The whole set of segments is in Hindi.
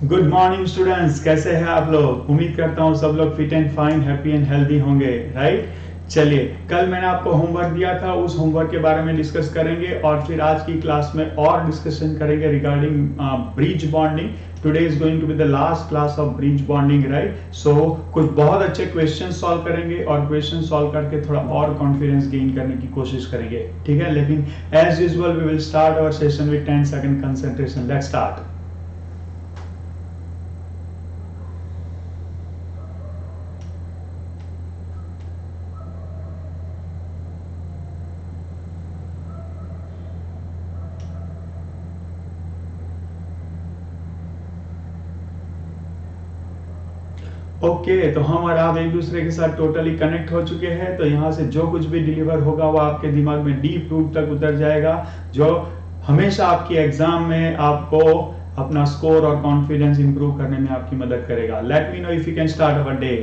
गुड मॉर्निंग स्टूडेंट्स, कैसे हैं आप लोग। उम्मीद करता हूँ सब लोग fit and fine, happy and healthy होंगे, राइट। चलिए, कल मैंने आपको होमवर्क दिया था, उस होमवर्क के बारे में डिस्कस करेंगे और फिर आज की क्लास में और डिस्कशन करेंगे regarding bridge bonding. Today is going to be the last class of bridge bonding, right. So कुछ बहुत अच्छे क्वेश्चन सॉल्व करेंगे और क्वेश्चन सॉल्व करके थोड़ा और कॉन्फिडेंस गेन करने की कोशिश करेंगे, ठीक है। लेकिन as usual we will start our session with 10 second concentration. Let's start. Okay, तो हम और आप एक दूसरे के साथ टोटली कनेक्ट हो चुके हैं। तो यहाँ से जो कुछ भी डिलीवर होगा वो आपके दिमाग में डीप रूट तक उतर जाएगा, जो हमेशा आपकी एग्जाम में आपको अपना स्कोर और कॉन्फिडेंस इंप्रूव करने में आपकी मदद करेगा। Let me know if you can start our day.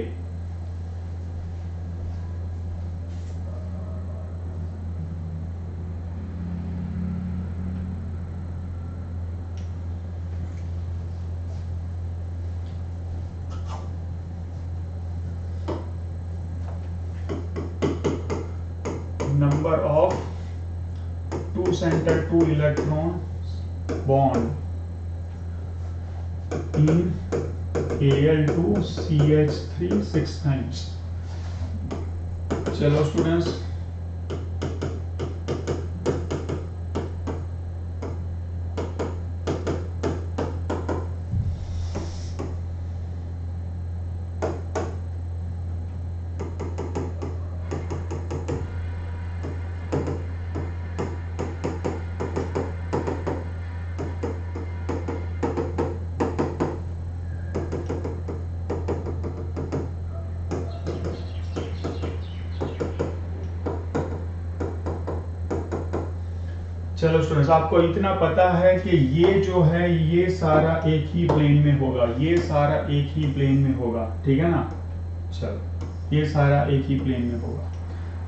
Number of two center two electron bond in Al2CH3 6 times। चलो स्टूडेंट्स, चलो स्टूडेंट्स, आपको इतना पता है कि ये जो है ये सारा एक ही प्लेन में होगा, ये सारा एक ही प्लेन में होगा, ठीक है ना। चलो, ये सारा एक ही प्लेन में होगा।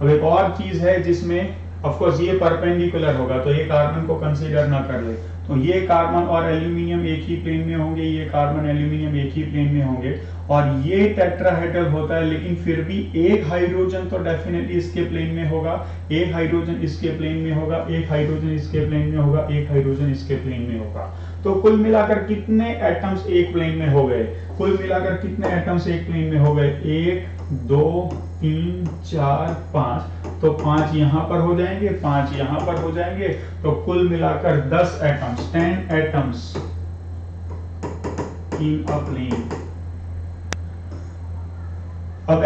अब एक और चीज है जिसमें ऑफ कोर्स ये परपेंडिकुलर होगा, तो ये कार्बन को कंसीडर ना कर ले। तो ये कार्बन और एल्यूमिनियम एक ही प्लेन में होंगे, ये कार्बन एल्यूमिनियम एक ही प्लेन में होंगे, और ये टेट्राहेड्रल होता है, लेकिन फिर भी एक हाइड्रोजन तो डेफिनेटली इसके प्लेन में होगा, एक हाइड्रोजन इसके प्लेन में होगा, एक हाइड्रोजन इसके प्लेन में होगा, एक हाइड्रोजन इसके प्लेन में होगा। तो कुल मिलाकर कितने एटम्स एक प्लेन में हो गए? कुल मिलाकर कितने एटम्स एक प्लेन में हो गए? 1 2 3 4 5। तो 5 यहां पर हो जाएंगे, 5 यहां पर हो जाएंगे, तो कुल मिलाकर 10 atoms, 10 atoms in a plane. अब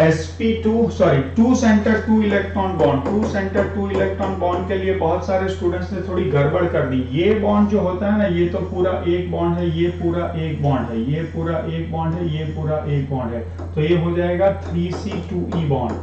two center two electron bond, two center two electron bond के लिए बहुत सारे स्टूडेंट्स ने थोड़ी गड़बड़ कर दी। ये बॉन्ड जो होता है ना, ये तो पूरा एक बॉन्ड है, ये पूरा एक बॉन्ड है, ये पूरा एक बॉन्ड है, ये पूरा एक बॉन्ड है, तो ये हो जाएगा 3C2E बॉन्ड।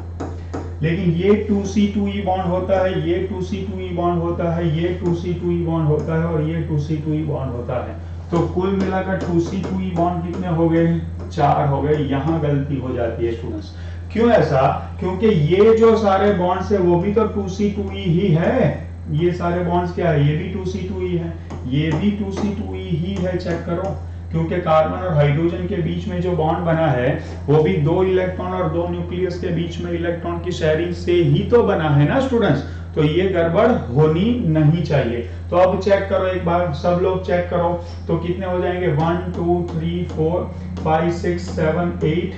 लेकिन ये 2C2E बॉन्ड होता है, ये 2C2E बॉन्ड होता है, ये 2C2E बॉन्ड होता है, और ये 2C2E बॉन्ड होता है। तो कुल मिलाकर 2C2E बॉन्ड कितने हो गए? 4 हो गए। यहाँ गलती हो जाती है स्टूडेंट्स। क्यों ऐसा? क्योंकि ये जो सारे बॉन्ड्स है वो भी तो 2C2E ही है। ये सारे बॉन्ड्स क्या है? ये भी 2C2E है, ये भी 2C2E ही है। चेक करो, क्योंकि कार्बन और हाइड्रोजन के बीच में जो बॉन्ड बना है वो भी 2 इलेक्ट्रॉन और 2 न्यूक्लियस के बीच में इलेक्ट्रॉन की शेयरिंग से ही तो बना है ना स्टूडेंट्स। तो ये गड़बड़ होनी नहीं चाहिए। तो अब चेक करो एक बार, सब लोग चेक करो, तो कितने हो जाएंगे? 1 2 3 4 5 6 7 8,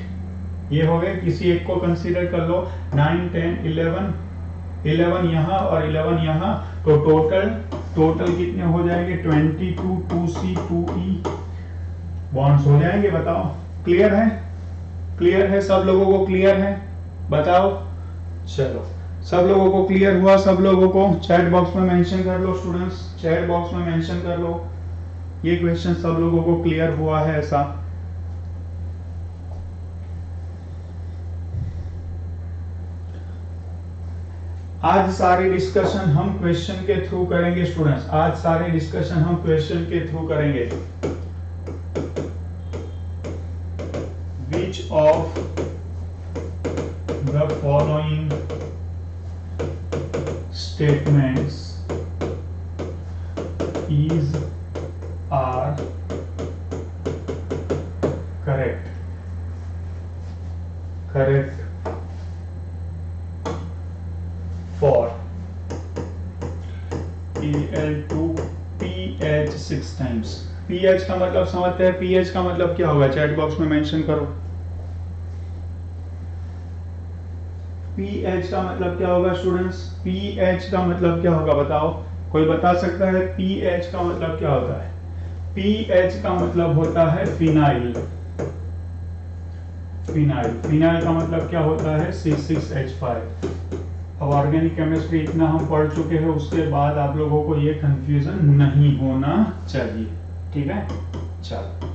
ये हो गए। किसी एक को कंसीडर कर लो, 9 10 11 यहाँ और 11 यहाँ, तो टोटल कितने हो जाएंगे? 22 2C2E बॉन्ड्स हो जाएंगे। बताओ, क्लियर है? क्लियर है? सब लोगों को क्लियर है? बताओ। चलो, सब लोगों को क्लियर हुआ? सब लोगों को चैट बॉक्स में मेंशन कर लो स्टूडेंट्स, चैट बॉक्स में मेंशन कर लो ये क्वेश्चन सब लोगों को क्लियर हुआ है ऐसा। आज सारे डिस्कशन हम क्वेश्चन के थ्रू करेंगे स्टूडेंट्स, आज सारे डिस्कशन हम क्वेश्चन के थ्रू करेंगे। Which of the following statements is are Al2PH 6 times. PH का मतलब समझते हैं, पीएच का मतलब क्या होगा, चैट बॉक्स में मेंशन करो। पीएच का मतलब क्या होगा स्टूडेंट्स, पीएच का मतलब क्या होगा बताओ, कोई बता सकता है पीएच का मतलब क्या होता है? पीएच का मतलब होता है फिनाइल। फिनाइल, फिनाइल का मतलब क्या होता है? C6H5। अब ऑर्गेनिक केमिस्ट्री इतना हम पढ़ चुके हैं, उसके बाद आप लोगों को ये कंफ्यूजन नहीं होना चाहिए, ठीक है? चलो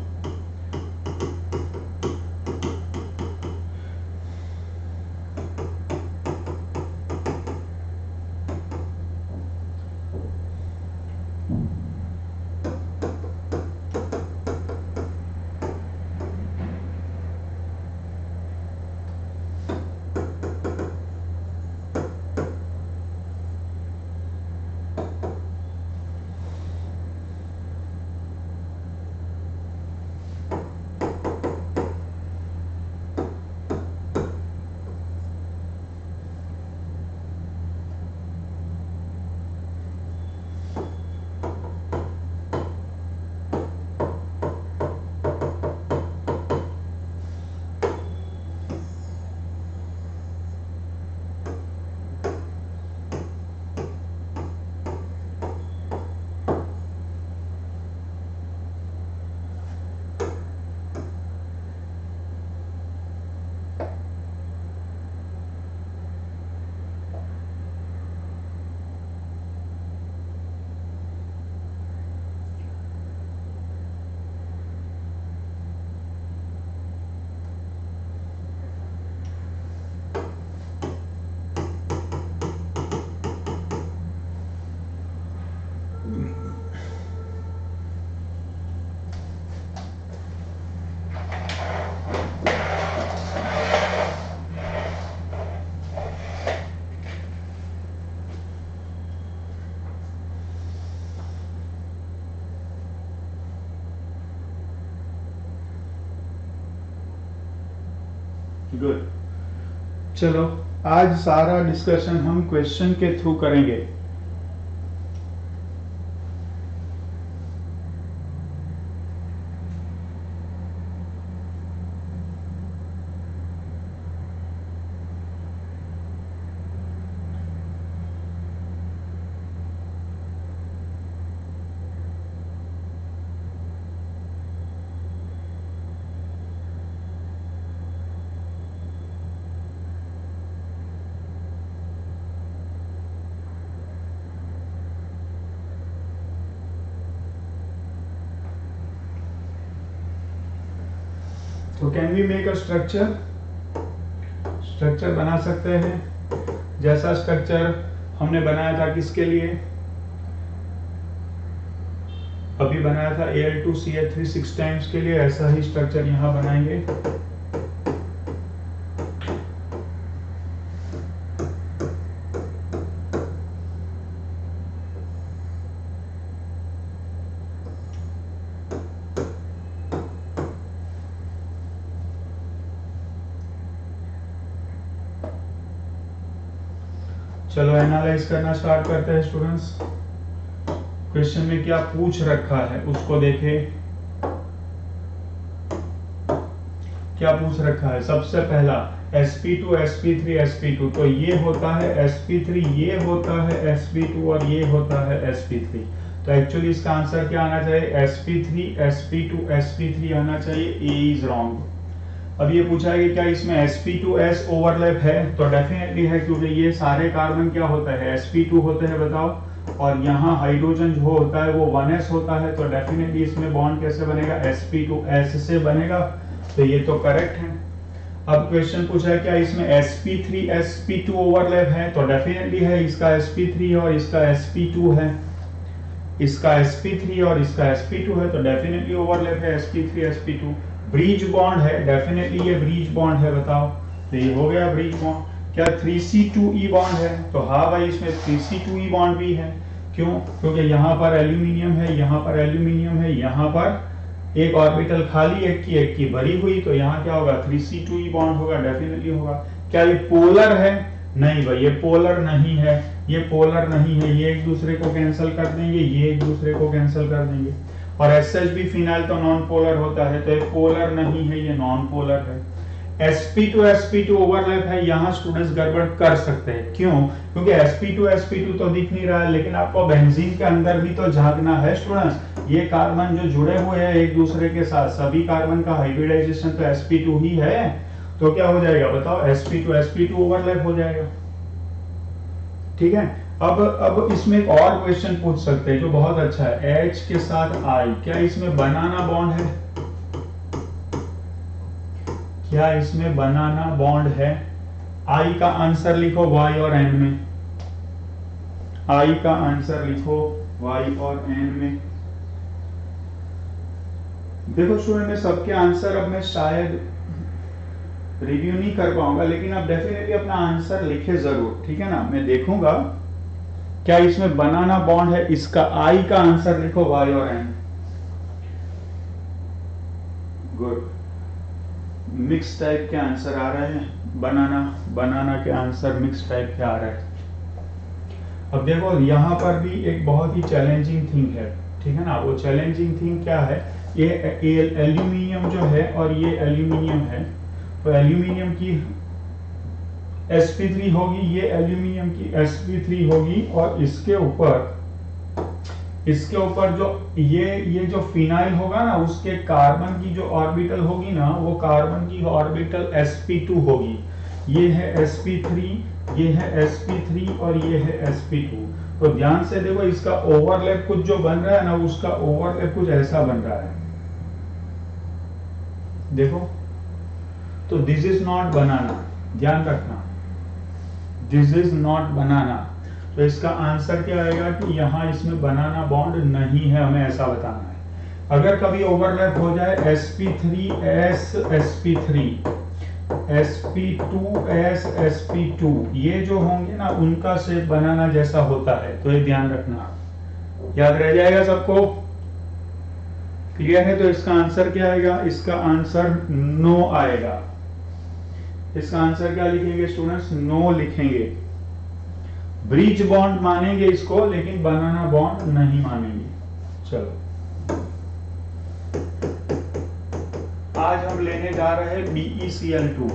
गुड। चलो आज सारा डिस्कशन हम क्वेश्चन के थ्रू करेंगे। तो can we make a structure, structure बना सकते हैं जैसा स्ट्रक्चर हमने बनाया था किसके लिए, अभी बनाया था Al2CH3 6 टाइम्स के लिए, ऐसा ही स्ट्रक्चर यहां बनाएंगे। चलो एनालाइज करना स्टार्ट करते हैं स्टूडेंट्स। क्वेश्चन में क्या पूछ रखा है उसको देखें। क्या पूछ रखा है? सबसे पहला sp2 sp3 sp2, तो ये होता है sp3, ये होता है sp2 और ये होता है sp3। तो एक्चुअली इसका आंसर क्या आना चाहिए? sp3 sp2 sp3 आना चाहिए। ए इज रॉन्ग। अब ये पूछा है कि क्या इसमें sp2s ओवरलैप है, तो डेफिनेटली है, क्योंकि ये सारे कार्बन क्या होता है? sp2 होते हैं बताओ, और यहाँ हाइड्रोजन जो होता है वो 1s होता है, तो डेफिनेटली इसमें बॉन्ड कैसे बनेगा? sp2s से बनेगा, तो ये तो करेक्ट है। अब क्वेश्चन पूछा है क्या इसमें sp3 sp2 ओवरलैप है, तो डेफिनेटली है, इसका sp3 और इसका sp2 है, इसका sp3 और इसका sp2 है, तो डेफिनेटली ओवरलैप है sp3 sp2। ब्रीज बॉन्ड है, डेफिनेटली ये ब्रीज बॉन्ड है बताओ, तो ये हो गया ब्रीज बॉन्ड। क्या 3c2e बॉन्ड है? तो हाँ भाई इसमें 3c2e बॉन्ड भी है। क्यों? क्योंकि यहाँ पर एल्यूमिनियम है, यहाँ पर एल्यूमिनियम है, यहाँ पर एक ऑर्बिटल खाली, एक की भरी हुई, तो यहाँ क्या होगा? 3c2e बॉन्ड होगा, डेफिनेटली होगा। क्या ये पोलर है? नहीं भाई ये पोलर नहीं है, ये पोलर नहीं है, ये एक दूसरे को कैंसिल कर देंगे, ये एक दूसरे को कैंसिल कर देंगे। और एसएच भी फिनाइल तो नॉन पोलर होता है, तो ये पोलर नहीं है, ये नॉन पोलर है। sp2 ओवरलैप है, यहाँ स्टूडेंट्स गड़बड़ कर सकते हैं। क्यों? क्योंकि sp2 तो दिख नहीं रहा है, लेकिन आपको बेंजीन के अंदर भी तो झांकना है स्टूडेंट्स। ये कार्बन जो जुड़े हुए हैं एक दूसरे के साथ, सभी कार्बन का हाइब्रिडाइजेशन तो sp2 ही है, तो क्या हो जाएगा बताओ, sp2 ओवरलैप हो जाएगा। ठीक है। अब इसमें एक और क्वेश्चन पूछ सकते हैं जो बहुत अच्छा है, H के साथ I, क्या इसमें बनाना बॉन्ड है? क्या इसमें बनाना बॉन्ड है? I का आंसर लिखो Y और N में, I का आंसर लिखो Y और N में। देखो स्टूडेंट में सबके आंसर अब मैं शायद रिव्यू नहीं कर पाऊंगा, लेकिन आप डेफिनेटली अपना आंसर लिखे जरूर, ठीक है ना। मैं देखूंगा क्या इसमें बनाना बॉन्ड है, इसका I का आंसर लिखो Y और N। गुड, मिक्स टाइप के आंसर आ रहे हैं, बनाना के आंसर मिक्स टाइप के आ रहे हैं। अब देखो यहाँ पर भी एक बहुत ही चैलेंजिंग थिंग है, ठीक है ना। वो चैलेंजिंग थिंग क्या है, ये एल्यूमिनियम जो है और ये एल्यूमिनियम है, तो एल्यूमिनियम की sp3 होगी, ये एल्यूमिनियम की sp3 होगी, और इसके ऊपर जो ये जो फिनाइल होगा ना, उसके कार्बन की जो ऑर्बिटल होगी ना, वो कार्बन की ऑर्बिटल sp2 होगी। ये है sp3, ये है sp3 और ये है sp2। तो ध्यान से देखो, इसका ओवरलैप कुछ जो बन रहा है ना, उसका ओवरलैप कुछ ऐसा बन रहा है, देखो। तो दिस इज नॉट बनाना, ध्यान रखना, दिस इज नॉट बनाना। तो इसका आंसर क्या आएगा कि यहाँ इसमें बनाना बॉन्ड नहीं है, हमें ऐसा बताना है। अगर कभी ओवरलैप हो जाए sp3s sp3 sp2s sp2, ये जो होंगे ना, उनका शेप बनाना जैसा होता है, तो ये ध्यान रखना, याद रह जाएगा सबको। क्लियर है? तो इसका आंसर क्या आएगा, इसका आंसर नो आएगा। इसका आंसर क्या लिखेंगे स्टूडेंट्स, नो लिखेंगे। ब्रिज बॉन्ड मानेंगे इसको, लेकिन बनाना बॉन्ड नहीं मानेंगे। चलो, आज हम लेने जा रहे हैं BeCl2।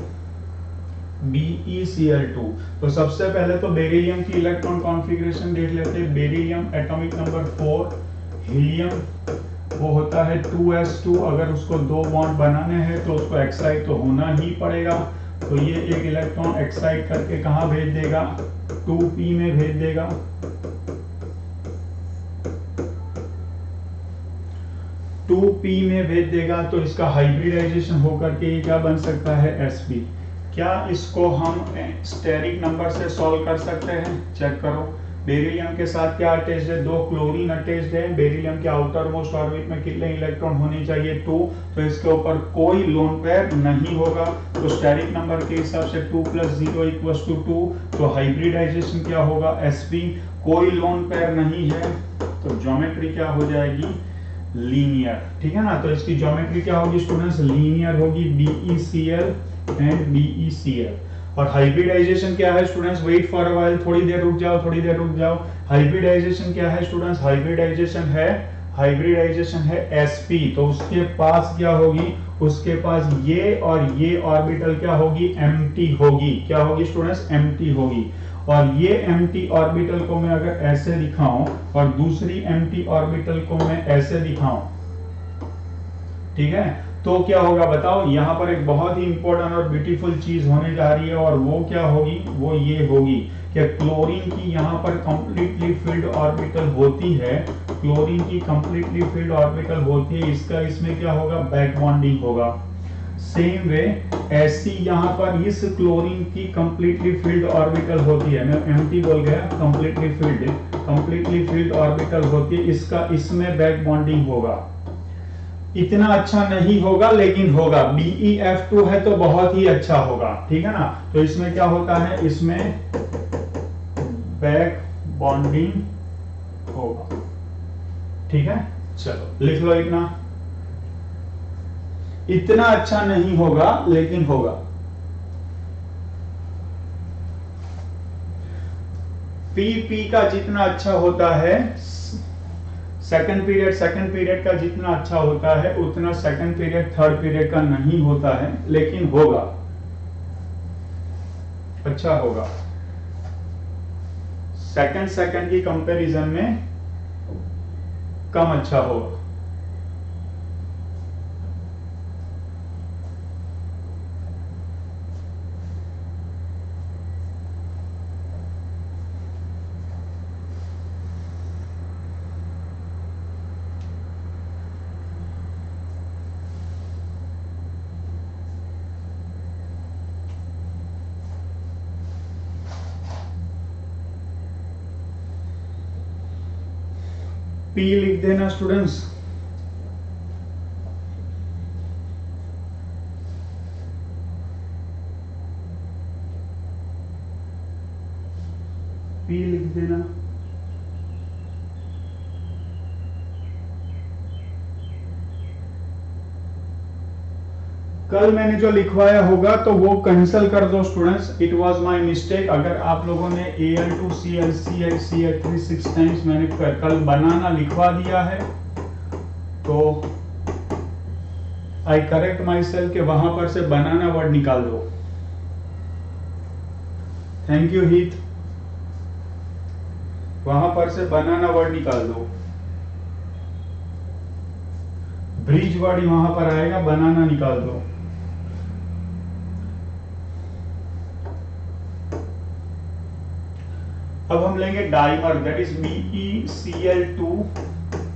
BeCl2, तो सबसे पहले तो बेरिलियम की इलेक्ट्रॉन कॉन्फ़िगरेशन देख लेते हैं। बेरिलियम एटॉमिक नंबर 4, हीलियम वो होता है 2s2। अगर उसको दो बॉन्ड बनाने हैं तो उसको एक्साइट तो होना ही पड़ेगा, तो ये एक इलेक्ट्रॉन एक्साइट करके कहां भेज देगा, 2p में भेज देगा। 2p में भेज देगा, तो इसका हाइब्रिडाइजेशन होकर के ये क्या बन सकता है, sp। क्या इसको हम स्टेरिक नंबर से सॉल्व कर सकते हैं? चेक करो, बेरिलियम के साथ क्या अटैच्ड है, 2 क्लोरीन अटैच्ड है। बेरिलियम के आउटर मोस्ट ऑर्बिट में कितने इलेक्ट्रॉन होने चाहिए, 2, तो इसके ऊपर कोई लोन पेयर नहीं होगा, तो स्टेरिक नंबर के हिसाब से 2 + 0 = 2, तो हाइब्रिडाइजेशन क्या होगा, sp। कोई लोन पेयर नहीं है, तो ज्योमेट्री क्या हो जाएगी, लीनियर, ठीक है ना। तो इसकी ज्योमेट्री क्या होगी स्टूडेंट्स, लीनियर होगी, BeCl एंड BeCl। और हाइब्रिडाइजेशन क्या है students, wait for a while, थोड़ी देर रुक जाओ। हाइब्रिडाइजेशन क्या है स्टूडेंट्स, हाइब्रिडाइजेशन है sp। तो उसके पास क्या होगी, उसके पास ये और ये ऑर्बिटल क्या होगी, एम्प्टी होगी। क्या होगी स्टूडेंट्स, एम्प्टी होगी। और ये एम्प्टी ऑर्बिटल को मैं अगर ऐसे दिखाऊं और दूसरी एम्प्टी ऑर्बिटल को मैं ऐसे दिखाऊं, ठीक है, तो क्या होगा बताओ। यहां पर एक बहुत ही इंपॉर्टेंट और ब्यूटीफुल चीज होने जा रही है, और वो क्या होगी, वो ये होगी कि क्लोरीन की यहां पर कंप्लीटली फील्ड ऑर्बिटल होती है, क्लोरीन की कंप्लीटली फील्ड ऑर्बिटल होती है, इसका इसमें क्या होगा, बैक बॉन्डिंग होगा। सेम वे ऐसी यहां पर इस क्लोरीन की कंप्लीटली फील्ड ऑर्बिटल होती है, मैं एम्प्टी बोल गया, कंप्लीटली फील्ड ऑर्बिटल होती है, इसका इसमें बैक बॉन्डिंग होगा। इतना अच्छा नहीं होगा लेकिन होगा, BeF2 है तो बहुत ही अच्छा होगा, ठीक है ना। तो इसमें क्या होता है, इसमें बैक बॉन्डिंग होगा, ठीक है। चलो लिख लो, इतना अच्छा नहीं होगा लेकिन होगा। पी का जितना अच्छा होता है, सेकंड पीरियड का जितना अच्छा होता है उतना सेकंड पीरियड थर्ड पीरियड का नहीं होता है, लेकिन होगा, अच्छा होगा। सेकंड की कंपैरिजन में कम अच्छा होगा। पी लिख देना स्टूडेंट्स। पी लिख देना। कल मैंने जो लिखवाया होगा तो वो कैंसिल कर दो students, it was my mistake. अगर आप लोगों ने Al2 Cl Cl Cl3 6 times मैंने कल बनाना लिखवा दिया है तो आई करेक्ट माई सेल्फ के वहां पर से बनाना वर्ड निकाल दो। थैंक यू हीत, वहां पर से बनाना वर्ड निकाल दो। ब्रिज वर्ड वहां पर आएगा, बनाना निकाल दो। अब हम लेंगे dimer, that is BeCl2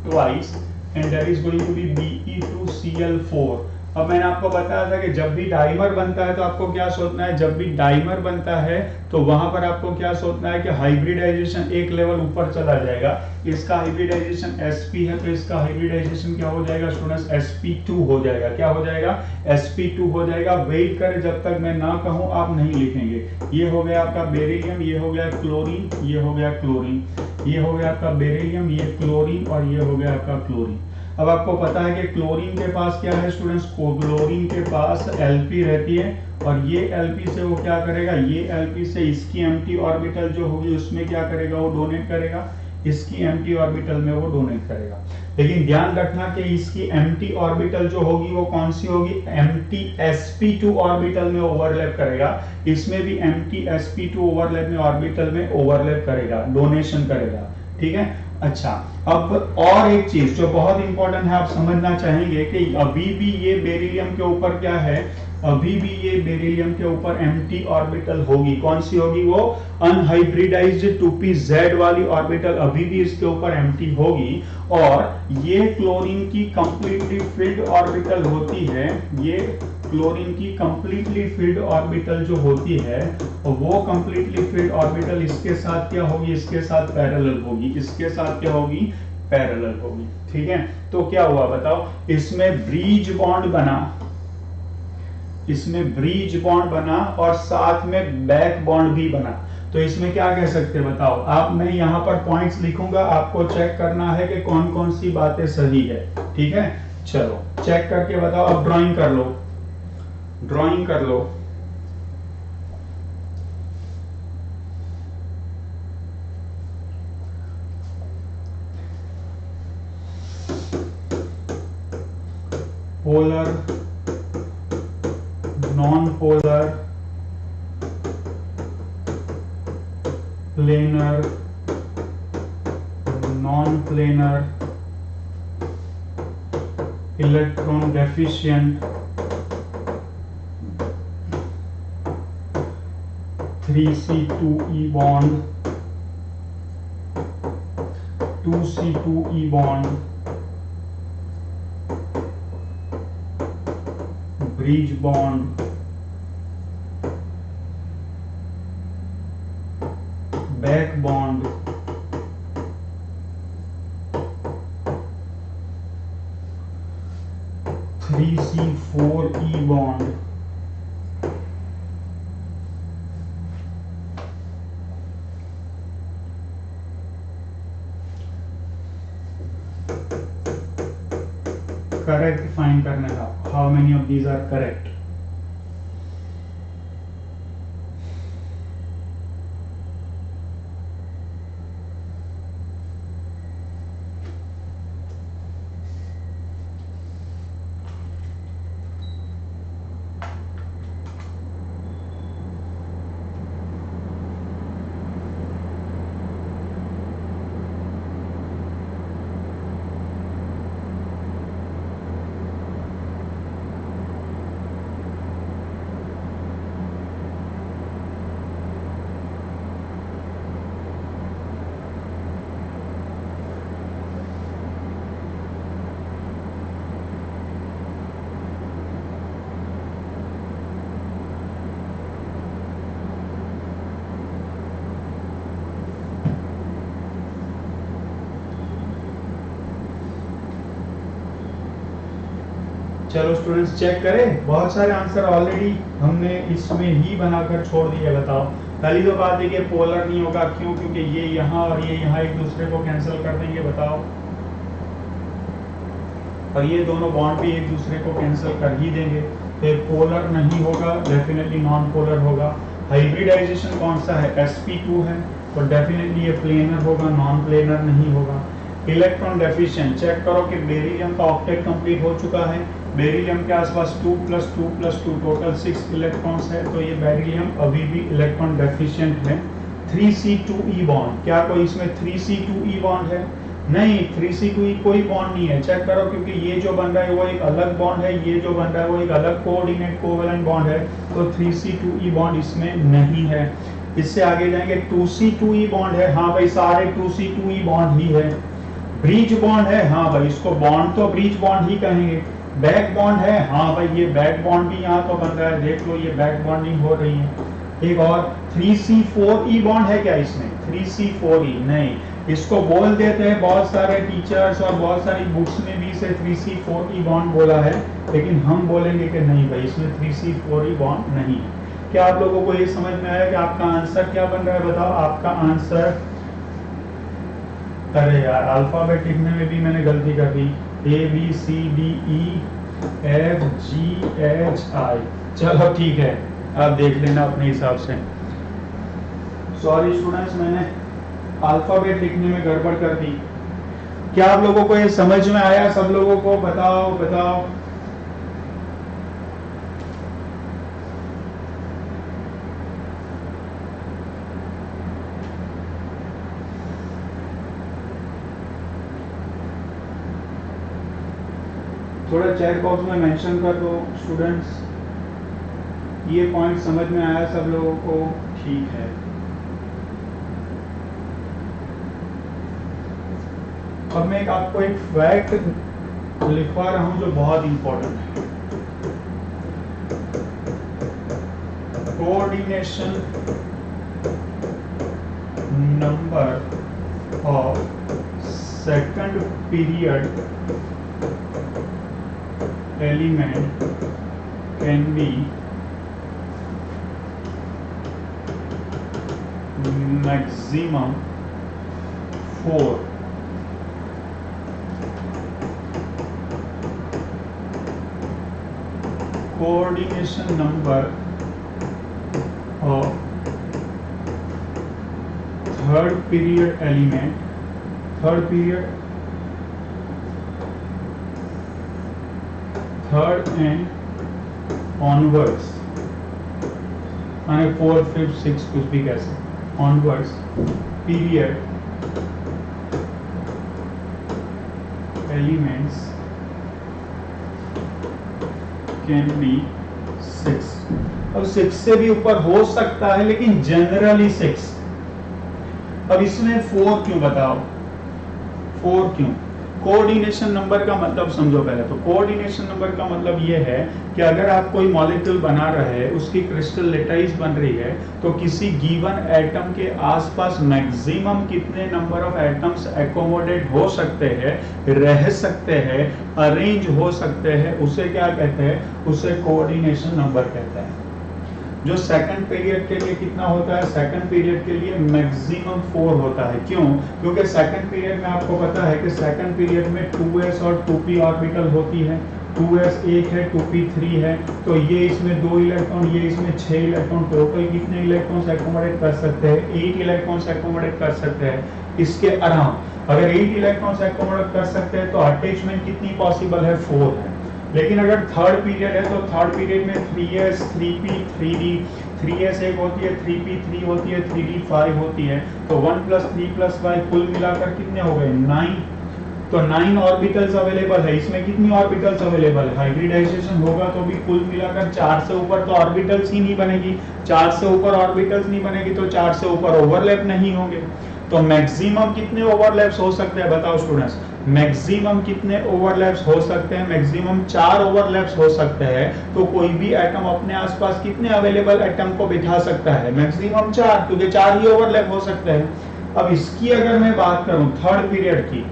twice and that is going to be Be2Cl4। अब मैंने आपको बताया था कि जब भी डाइमर बनता है तो आपको क्या सोचना है, जब भी डाइमर बनता है तो वहां पर आपको क्या सोचना है कि हाइब्रिडाइजेशन एक लेवल ऊपर चला जाएगा। इसका हाइब्रिडाइजेशन sp है तो इसका हाइब्रिडाइजेशन क्या हो जाएगा स्टूडेंट्स, sp2 हो जाएगा। क्या हो जाएगा, sp2 हो जाएगा। वेट करें जब तक मैं ना कहूं आप नहीं लिखेंगे। ये हो गया आपका बेरिलियम, ये हो गया क्लोरीन, ये हो गया क्लोरीन, ये हो गया आपका बेरिलियम, ये क्लोरीन और ये हो गया आपका क्लोरीन। अब आपको पता है कि क्लोरीन के पास क्या है स्टूडेंट्स, क्लोरीन के पास Lp रहती है और ये Lp से वो क्या करेगा, ये Lp से इसकी एम्प्टी ऑर्बिटल जो होगी उसमें क्या करेगा, वो डोनेट करेगा, इसकी एम्प्टी ऑर्बिटल में वो डोनेट करेगा। लेकिन ध्यान रखना कि इसकी एम्प्टी ऑर्बिटल जो होगी वो कौन सी होगी, एम्प्टी sp2 ऑर्बिटल में ओवरलैप करेगा। इसमें भी एम्प्टी sp2 ओवरलैप में ऑर्बिटल में ओवरलैप करेगा, डोनेशन करेगा। ठीक है, अच्छा। अब और एक चीज जो बहुत इंपॉर्टेंट है, आप समझना चाहेंगे कि अभी भी ये बेरिलियम के ऊपर क्या है, अभी भी ये बेरिलियम के ऊपर एम्प्टी ऑर्बिटल होगी। कौन सी होगी, वो अनहाइब्रिडाइज्ड 2pz वाली ऑर्बिटल अभी भी इसके ऊपर एम्प्टी होगी। और ये क्लोरीन की कंप्लीटली फिल्ड ऑर्बिटल होती है, ये क्लोरीन की कंप्लीटली फिल्ड ऑर्बिटल जो होती है वो कंप्लीटली फिल्ड ऑर्बिटल इसके साथ क्या होगी, इसके साथ पैरेलल होगी, इसके साथ क्या होगी, पैरेलल होगी। ठीक है, तो क्या हुआ बताओ, इसमें ब्रिज बॉन्ड बना, इसमें ब्रिज बॉन्ड बना और साथ में बैक बॉन्ड भी बना। तो इसमें क्या कह सकते हैं बताओ आप, मैं यहाँ पर पॉइंट्स लिखूंगा, आपको चेक करना है कि कौन कौन सी बातें सही है। ठीक है, चलो चेक करके बताओ। अब ड्राइंग कर लो, ड्राइंग कर लो। Polar, non polar, planar, non planar, electron deficient, 3C2E bond, 2C2E bond, bridge bond, back bond, 3C4E bond, correct find करने का, how many of these are correct. चलो स्टूडेंट्स चेक करें, बहुत सारे आंसर ऑलरेडी हमने इसमें ही बनाकर छोड़ दिए। बताओ, पहली तो बात है कि पोलर नहीं होगा, क्यों? क्योंकि ये यहाँ और ये यहाँ एक दूसरे को कैंसिल कर देंगे। बताओ, और ये दोनों बॉन्ड भी एक दूसरे को कैंसिल कर ही देंगे। फिर पोलर नहीं होगा, डेफिनेटली नॉन पोलर होगा। हाइब्रिडाइजेशन कौन सा है? sp2 है, तो डेफिनेटली ये प्लेनर होगा, नॉन प्लेनर नहीं होगा। इलेक्ट्रॉन डेफिशिएंट, चेक करो कि बेरिलियम का ऑक्टेट कंप्लीट हो चुका है। बेरिलियम के आसपास 2 + 2 + 2 टोटल 6 इलेक्ट्रॉन्स है, तो ये बेरिलियम अभी भी इलेक्ट्रॉन डेफिशिएंट है। 3c2e बॉन्ड, क्या कोई इसमें 3c2e बॉन्ड है? नहीं, 3c2e कोई बॉन्ड नहीं है। चेक करो, क्योंकि ये जो बन रहा है वो एक अलग बॉन्ड है, ये जो बन रहा है वो एक अलग कोऑर्डिनेट कोवेलेंट बॉन्ड है, तो 3c2e बॉन्ड इसमें नहीं है। इससे आगे जाएंगे, 2c2e बॉन्ड है। हाँ भाई, सारे 2c2e बॉन्ड ही है। ब्रीच बॉन्ड है, हाँ भाई, इसको बॉन्ड तो ब्रीच बॉन्ड ही कहेंगे। बैक बॉन्ड है, हाँ भाई, ये बैक बॉन्ड भी यहाँ तो बन रहा है, देख लो, ये बैक बॉन्डिंग हो रही है। एक और 3c4e बॉन्ड है क्या इसमें? 3c4e नहीं, इसको बोल देते हैं बहुत सारे टीचर्स और बहुत सारी बुक्स में भी इसे 3c4e बॉन्ड बोला है, लेकिन हम बोलेंगे कि नहीं भाई, इसमें 3c4e बॉन्ड नहीं है। क्या आप लोगों को ये समझ में आया कि आपका आंसर क्या बन रहा है? बताओ, आपका आंसर, अरे यार, अल्फाबेट लिखने में भी मैंने गलती कर दी, ABCDEFGHI। चलो ठीक है, आप देख लेना अपने हिसाब से। सॉरी स्टूडेंट्स, मैंने अल्फाबेट लिखने में गड़बड़ कर दी। क्या आप लोगों को ये समझ में आया? सब लोगों को बताओ बताओ। थोड़ा चैट बॉक्स में मेंशन कर दो स्टूडेंट्स, ये पॉइंट समझ में आया सब लोगों को? ठीक है। अब मैं आपको एक फैक्ट लिखवा रहा हूं जो बहुत इंपॉर्टेंट है। Coordination number of second period element can be maximum 4 coordination number of third period element, third period, third and onwards, माने 4, 5, 6 कुछ भी कह सकते, onwards period elements can be 6। अब 6 से भी ऊपर हो सकता है, लेकिन जनरली 6। अब इसमें 4 क्यों? बताओ, 4 क्यों? कोऑर्डिनेशन नंबर का मतलब समझो पहले। तो कोऑर्डिनेशन नंबर का मतलब ये है कि अगर आप कोई मॉलिक्यूल बना रहे हैं, उसकी क्रिस्टल लेटाइज बन रही है, तो किसी गिवन एटम के आसपास मैक्सिमम कितने नंबर ऑफ एटम्स एकोमोडेट हो सकते हैं, रह सकते हैं, अरेंज हो सकते हैं, उसे क्या कहते हैं? उसे कोऑर्डिनेशन नंबर कहते हैं। जो सेकंड पीरियड के लिए कितना होता है? सेकंड पीरियड के लिए मैक्सिमम 4 होता है। क्यों? क्योंकि सेकंड पीरियड में आपको पता है कि सेकंड पीरियड में 2s और 2p ऑर्बिटल होती है। 2s 1 है, 2p 3 है, तो ये इसमें 2 इलेक्ट्रॉन, ये इसमें 6 इलेक्ट्रॉन, टोटल कितने इलेक्ट्रॉन्स एकोमोडेट कर सकते हैं? 8 इलेक्ट्रॉन्स एकोमोडेट कर सकते हैं। इसके अराउंड अगर 8 इलेक्ट्रॉन्स एकोमोडेट कर सकते हैं, तो अटैचमेंट कितनी पॉसिबल है? 4 है। लेकिन अगर थर्ड पीरियड है, तो थर्ड पीरियड में 3s 3p 3d, 3s 1 होती है, 3p 3 होती है, 3d 5 होती है, तो 1 + 3 + 5 कुल मिलाकर कितने हो गए? 9। तो 9 ऑर्बिटल्स अवेलेबल है। इसमें कितनी ऑर्बिटल्स अवेलेबल है? हाइब्रिडाइजेशन होगा तो भी कुल मिलाकर 4 से ऊपर तो ऑर्बिटल्स ही नहीं बनेगी। 4 से ऊपर ऑर्बिटल्स नहीं बनेगी तो 4 से ऊपर ओवरलैप नहीं होंगे। तो मैक्सिमम कितने ओवरलैप्स हो सकते हैं? बताओ स्टूडेंट्स, मैक्सिमम कितने ओवरलैप्स हो सकते हैं? मैक्सिमम 4 ओवरलैप्स हो सकते हैं। तो कोई भी एटम अपने आसपास कितने अवेलेबल एटम को बिठा सकता है? मैक्सिमम 4, क्योंकि 4 ही ओवरलैप हो सकते हैं। अब इसकी अगर मैं बात करूं थर्ड पीरियड की,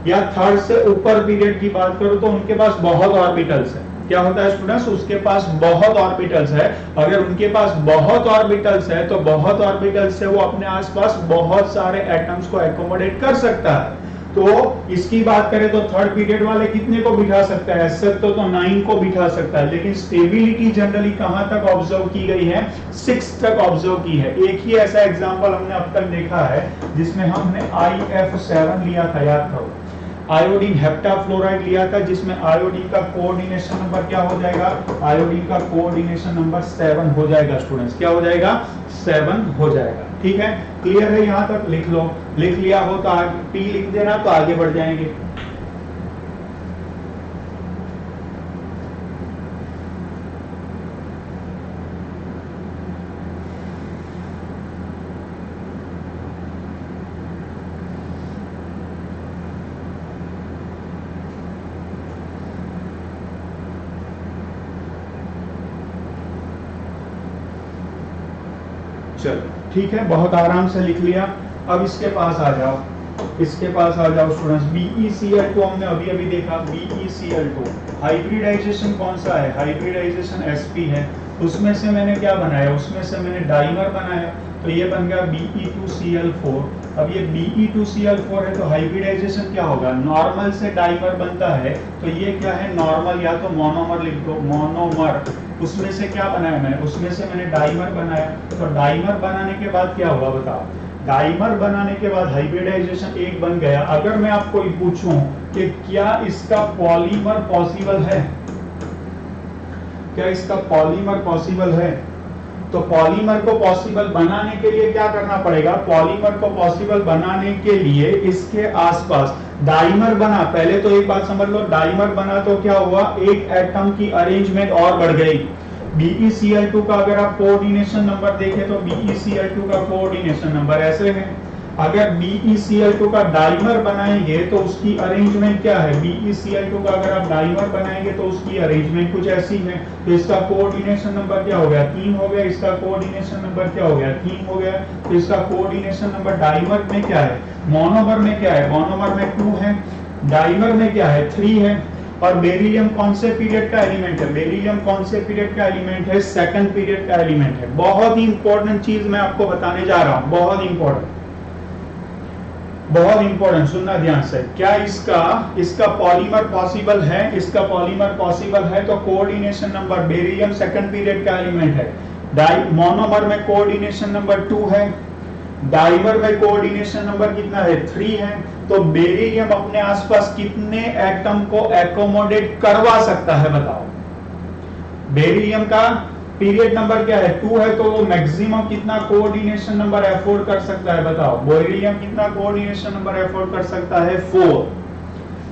या थर्ड से ऊपर पीरियड की बात करूं, तो उनके पास बहुत ऑर्बिटल्स है। क्या होता है स्टूडेंट्स, उसके पास बहुत ऑर्बिटल्स है। अगर उनके पास बहुत ऑर्बिटल्स है तो बहुत ऑर्बिटल्स से वो अपने आसपास बहुत सारे एटम्स को एकोमोडेट कर सकता है। तो इसकी बात करें तो थर्ड पीरियड वाले कितने को बिठा सकता है, ऐसे तो 9 को बिठा सकता है, लेकिन स्टेबिलिटी जनरली कहां तक ऑब्जर्व की गई है, 6 तक ऑब्जर्व की है। एक ही ऐसा एग्जांपल हमने अब तक देखा है जिसमें हमने IF7 लिया था, याद करो, आयोडीन हेप्टाफ्लोराइड लिया था, जिसमें आयोडीन का कोऑर्डिनेशन नंबर क्या हो जाएगा, आयोडीन का कोऑर्डिनेशन नंबर 7 हो जाएगा स्टूडेंट्स, क्या हो जाएगा, 7 हो जाएगा। ठीक है, क्लियर है, यहां तक लिख लो, लिख लिया हो तो आगे P लिख देना, तो आगे बढ़ जाएंगे। चलो ठीक है, बहुत आराम से लिख लिया। अब इसके पास आ जाओ, इसके पास आ जाओ स्टूडेंट्स। BeCl2 हमने अभी अभी देखा, BeCl2 हाइब्रिडाइजेशन कौन सा है, हाइब्रिडाइजेशन sp है। उसमें से मैंने क्या बनाया, उसमें से मैंने डाइमर बनाया, तो ये बन गया Be2Cl4। अब ये Be2Cl4 है तो हाइब्रिडाइजेशन क्या होगा, नॉर्मल से डाइमर बनता है, तो ये क्या है, नॉर्मल या तो मोनोमर लिख दो, मोनोमर। उसमें से क्या बनाया मैंने, उसमें से मैंने डाइमर बनाया, तो डाइमर बनाने के बाद क्या हुआ बताओ, डाइमर बनाने के बाद हाइब्रिडाइजेशन एक बन गया। अगर मैं आपको पूछूं कि क्या इसका पॉलीमर पॉसिबल है, क्या इसका पॉलीमर पॉसिबल है, तो पॉलीमर को पॉसिबल बनाने के लिए क्या करना पड़ेगा, पॉलीमर को पॉसिबल बनाने के लिए इसके आसपास डाइमर बना। पहले तो एक बात समझ लो, डाइमर बना तो क्या हुआ, एक एटम की अरेंजमेंट और बढ़ गई। BeCl2 का अगर आप कोऑर्डिनेशन नंबर देखें तो BeCl2 का कोऑर्डिनेशन नंबर ऐसे है। अगर BeCl2 का डाइमर बनाएंगे तो उसकी अरेंजमेंट क्या है, BeCl2 का अगर आप डाइमर बनाएंगे तो उसकी अरेंजमेंट कुछ ऐसी है। तो इसका कोऑर्डिनेशन नंबर क्या हो गया, 3 हो गया। इसका कोऑर्डिनेशन नंबर क्या हो गया, 3 हो गया। तो इसका कोऑर्डिनेशन नंबर डाइमर में क्या है, मोनोमर में क्या है, मोनोमर में 2 है, डाइमर में क्या है, 3 है। और बेरिलियम कौन से पीरियड का एलिमेंट है, बेरिलियम कौन से पीरियड का एलिमेंट है, सेकंड पीरियड का एलिमेंट है। बहुत ही इंपॉर्टेंट चीज मैं आपको बताने जा रहा हूं, बहुत इंपॉर्टेंट, बहुत इंपॉर्टेंट, सुनना ध्यान से। क्या इसका पॉलीमर पॉसिबल है, इसका पॉलीमर पॉसिबल है, तो coordination number, beryllium second period का एलिमेंट है, मोनोमर में कोऑर्डिनेशन नंबर 2 है, डाइमर में कोऑर्डिनेशन नंबर कितना है, 3 है। तो बेरिलियम अपने आसपास कितने एटम को एकोमोडेट करवा सकता है बताओ, बेरिलियम का पीरियड नंबर क्या है, 2 है, तो वो मैक्सिमम कितना कोऑर्डिनेशन नंबर अफोर्ड कर सकता है बताओ, बेरिलियम कितना कोऑर्डिनेशन नंबर अफोर्ड कर सकता है, 4।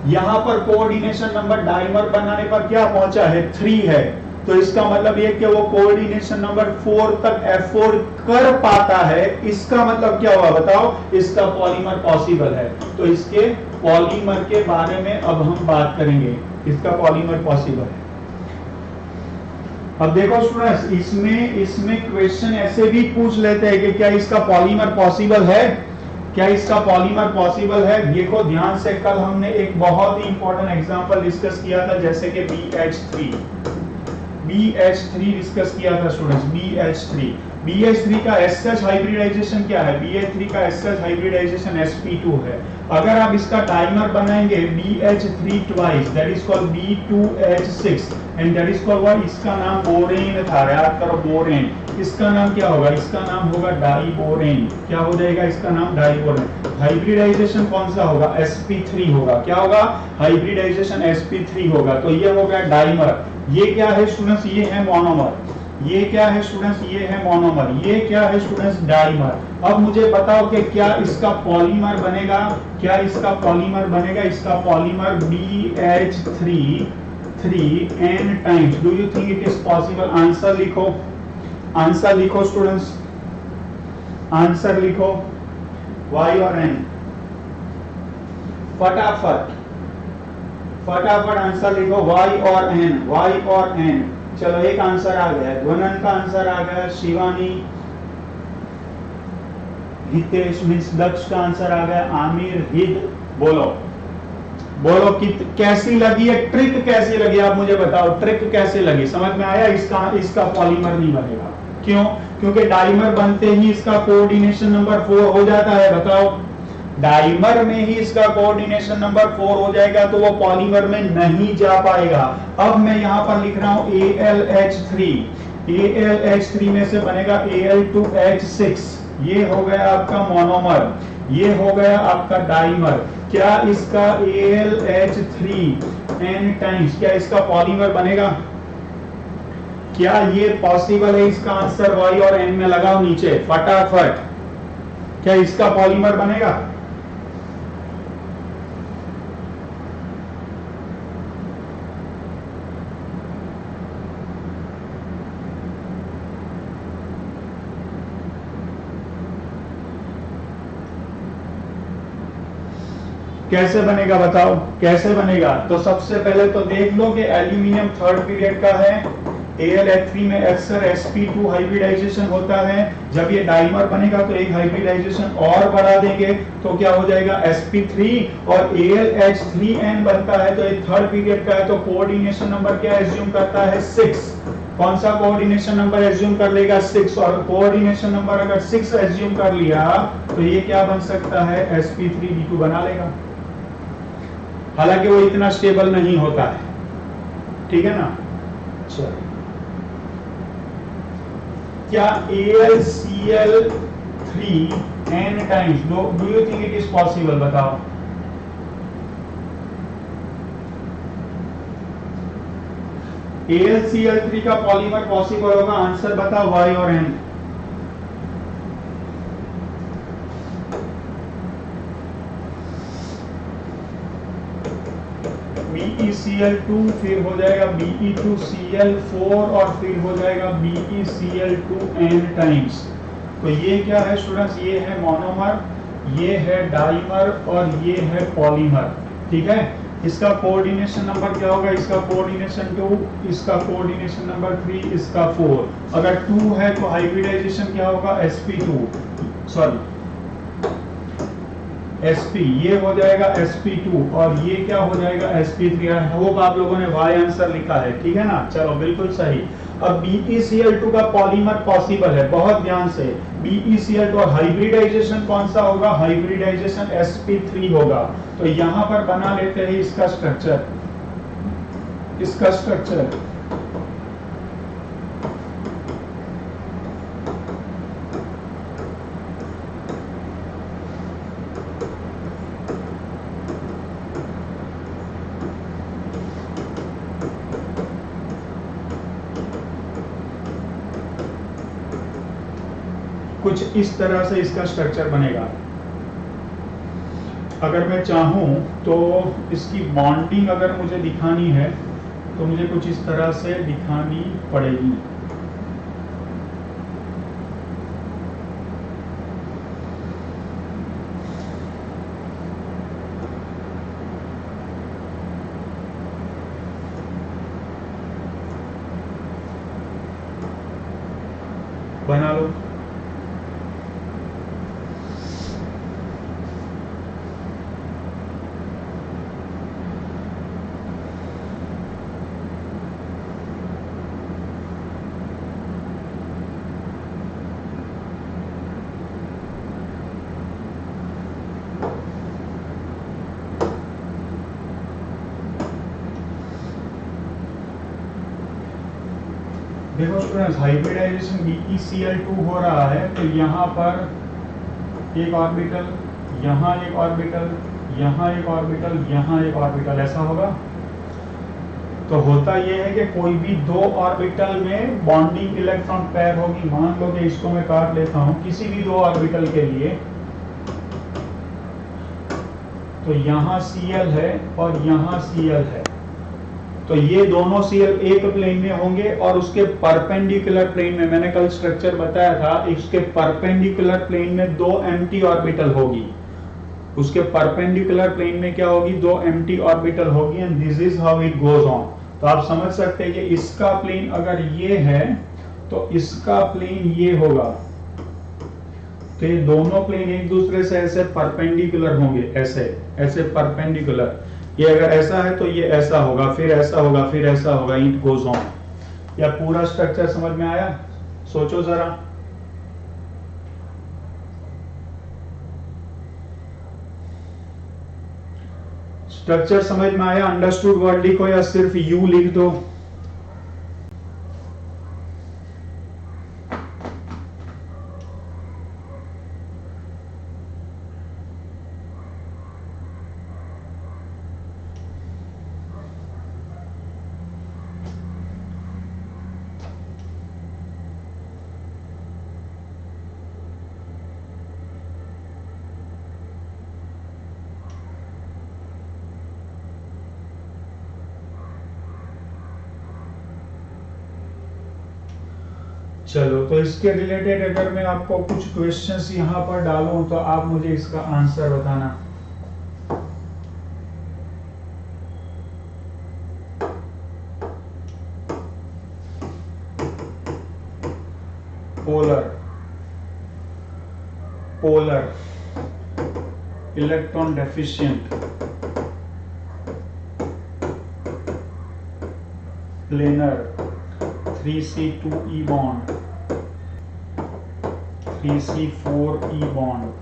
यहां पर कोऑर्डिनेशन नंबर डाइमर बनाने पर क्या पहुंचा है, 3 है। तो इसका मतलब ये कि वो कोऑर्डिनेशन नंबर 4 तक अफोर्ड कर पाता है। इसका मतलब क्या हुआ बताओ, इसका पॉलीमर पॉसिबल है। तो इसके पॉलीमर के बारे में अब हम बात करेंगे, इसका पॉलीमर पॉसिबल है। अब देखो स्टूडेंट्स, इसमें क्वेश्चन ऐसे भी पूछ लेते हैं कि क्या इसका पॉलीमर पॉसिबल है, क्या इसका पॉलीमर पॉसिबल है। देखो ध्यान से, कल हमने एक बहुत ही इंपॉर्टेंट एग्जांपल डिस्कस किया था, जैसे कि BH3 डिस्कस किया था स्टूडेंट्स, BH3 का एसएच हाइब्रिडाइजेशन क्या है, BH3 का एसएच हाइब्रिडाइजेशन sp2 है। अगर आप इसका डाइमर बनाएंगे BH3 twice, that is called B2H6 and that is called what, इसका नाम बोरेन था, याद करो बोरेन। इसका नाम क्या होगा, इसका नाम होगा डाइबोरेन। क्या हो जाएगा इसका नाम, डाइबोरेन। हाइब्रिडाइजेशन कौन सा होगा, sp3 होगा। क्या होगा, हाइब्रिडाइजेशन sp3 होगा। तो ये हो गया डाइमर। ये क्या है स्टूडेंट्स, ये है मोनोमर। ये क्या है स्टूडेंट्स, ये है मोनोमर। ये क्या है स्टूडेंट्स, डाइमर। अब मुझे बताओ कि क्या इसका पॉलीमर बनेगा, क्या इसका पॉलीमर बनेगा, इसका polymer BH3 n times. Do you think it is possible, answer लिखो, आंसर लिखो स्टूडेंट्स, आंसर लिखो, y और n, फटाफट फटाफट आंसर लिखो, y और n। चलो एक आंसर आ गया, ध्वनन का आंसर आ गया, शिवानी, हितेश मीन्स दक्ष का आंसर आ गया, आमिर, हिद, बोलो बोलो कि कैसी लगी है ट्रिक, कैसी लगी आप मुझे बताओ, ट्रिक कैसे लगी, समझ में आया? इसका पॉलीमर नहीं बनेगा, क्यों? क्योंकि डाइमर बनते ही इसका कोऑर्डिनेशन नंबर 4 हो जाता है। बताओ, डाइमर में ही इसका कोऑर्डिनेशन नंबर 4 हो जाएगा, तो वो पॉलीमर में नहीं जा पाएगा। अब मैं यहां पर लिख रहा हूं AlH3, AlH3 में से बनेगा Al2H6, ये हो गया आपका मोनोमर, ये हो गया आपका डाइमर। क्या इसका AlH3 n टाइम्स, क्या इसका पॉलीमर बनेगा? क्या ये पॉसिबल है? इसका आंसर Y और N में लगाओ नीचे फटाफट। क्या इसका पॉलीमर बनेगा? कैसे बनेगा बताओ, कैसे बनेगा? तो सबसे पहले तो देख लो कि एल्यूमिनियम थर्ड पीरियड का है। AlH3 में अक्सर sp2 हाइब्रिडाइजेशन होता है। जब ये डाइमर बनेगा तो एक हाइब्रिडाइजेशन और बढ़ा देंगे, तो क्या हो जाएगा sp3, और AlH3n बनता है, तो ये थर्ड पीरियड का है, तो कोऑर्डिनेशन नंबर क्या एज्यूम करता है? 6। कौन सा कोऑर्डिनेशन नंबर एज्यूम कर लेगा? 6। और कोऑर्डिनेशन नंबर अगर 6 एज्यूम कर लिया तो ये क्या बन सकता है? sp3b2 बना लेगा। हालांकि वो इतना स्टेबल नहीं होता है, ठीक है ना? चलो, क्या AlCl3n times, do you think it is possible? बताओ। AlCl3 का पॉलीमर पॉसिबल होगा, आंसर बताओ Y और N। BeCl2, फिर हो जाएगा Be2Cl4, और फिर हो जाएगा BeCl2n टाइम्स। तो ये क्या है स्टूडेंट्स? ये है मोनोमर, ये है डाइमर, और ये है पॉलीमर, ठीक है? इसका कोऑर्डिनेशन नंबर क्या होगा? इसका कोऑर्डिनेशन 2, इसका कोऑर्डिनेशन नंबर 3, इसका 4। अगर 2 है तो हाइब्रिडाइजेशन क्या होगा? sp2, सॉरी sp, ये हो जाएगा sp2, और ये क्या हो जाएगा? sp3। होप आप लोगों ने y आंसर लिखा है, ठीक है ना? चलो, बिल्कुल सही। अब BeCl2 का पॉलीमर पॉसिबल है, बहुत ध्यान से। BeCl2 और हाइब्रिडाइजेशन कौन सा होगा? हाइब्रिडाइजेशन sp3 होगा। तो यहां पर बना लेते हैं इसका स्ट्रक्चर, इसका स्ट्रक्चर। कुछ इस तरह से इसका स्ट्रक्चर बनेगा। अगर मैं चाहूं तो इसकी बॉन्डिंग अगर मुझे दिखानी है तो मुझे कुछ इस तरह से दिखानी पड़ेगी। बना लो। देखो स्टूडेंट्स, हाइब्रिडाइजेशन BeCl2 हो रहा है, तो यहाँ पर एक ऑर्बिटल, यहाँ एक ऑर्बिटल, यहाँ एक ऑर्बिटल, यहाँ एक ऑर्बिटल, ऐसा होगा। तो होता यह है कि कोई भी दो ऑर्बिटल में बॉन्डिंग इलेक्ट्रॉन पेयर होगी। मान लो कि इसको मैं काट लेता हूँ, किसी भी दो ऑर्बिटल के लिए, तो यहाँ Cl है और यहाँ Cl है, तो ये दोनों Cl एक प्लेन में होंगे, और उसके परपेंडिकुलर प्लेन में, मैंने कल स्ट्रक्चर बताया था, इसके परपेंडिकुलर प्लेन में दो एम्प्टी ऑर्बिटल होगी। उसके परपेंडिकुलर प्लेन में क्या होगी? दो एम्प्टी ऑर्बिटल होगी, and this is how it goes on. तो आप समझ सकते हैं कि इसका प्लेन अगर ये है तो इसका प्लेन ये होगा। तो ये दोनों प्लेन एक दूसरे से ऐसे परपेंडिकुलर होंगे, ऐसे ऐसे परपेंडिकुलर। ये अगर ऐसा है तो ये ऐसा होगा, फिर ऐसा होगा, फिर ऐसा होगा, इट गोज ऑन। या पूरा स्ट्रक्चर समझ में आया? सोचो जरा। स्ट्रक्चर समझ में आया? अंडरस्टूड वर्ड लिखो या सिर्फ यू लिख दो। चलो, तो इसके रिलेटेड अगर मैं आपको कुछ क्वेश्चंस यहां पर डालूं तो आप मुझे इसका आंसर बताना। Polar electron deficient, planar 3C2E bond, 3C4E bond,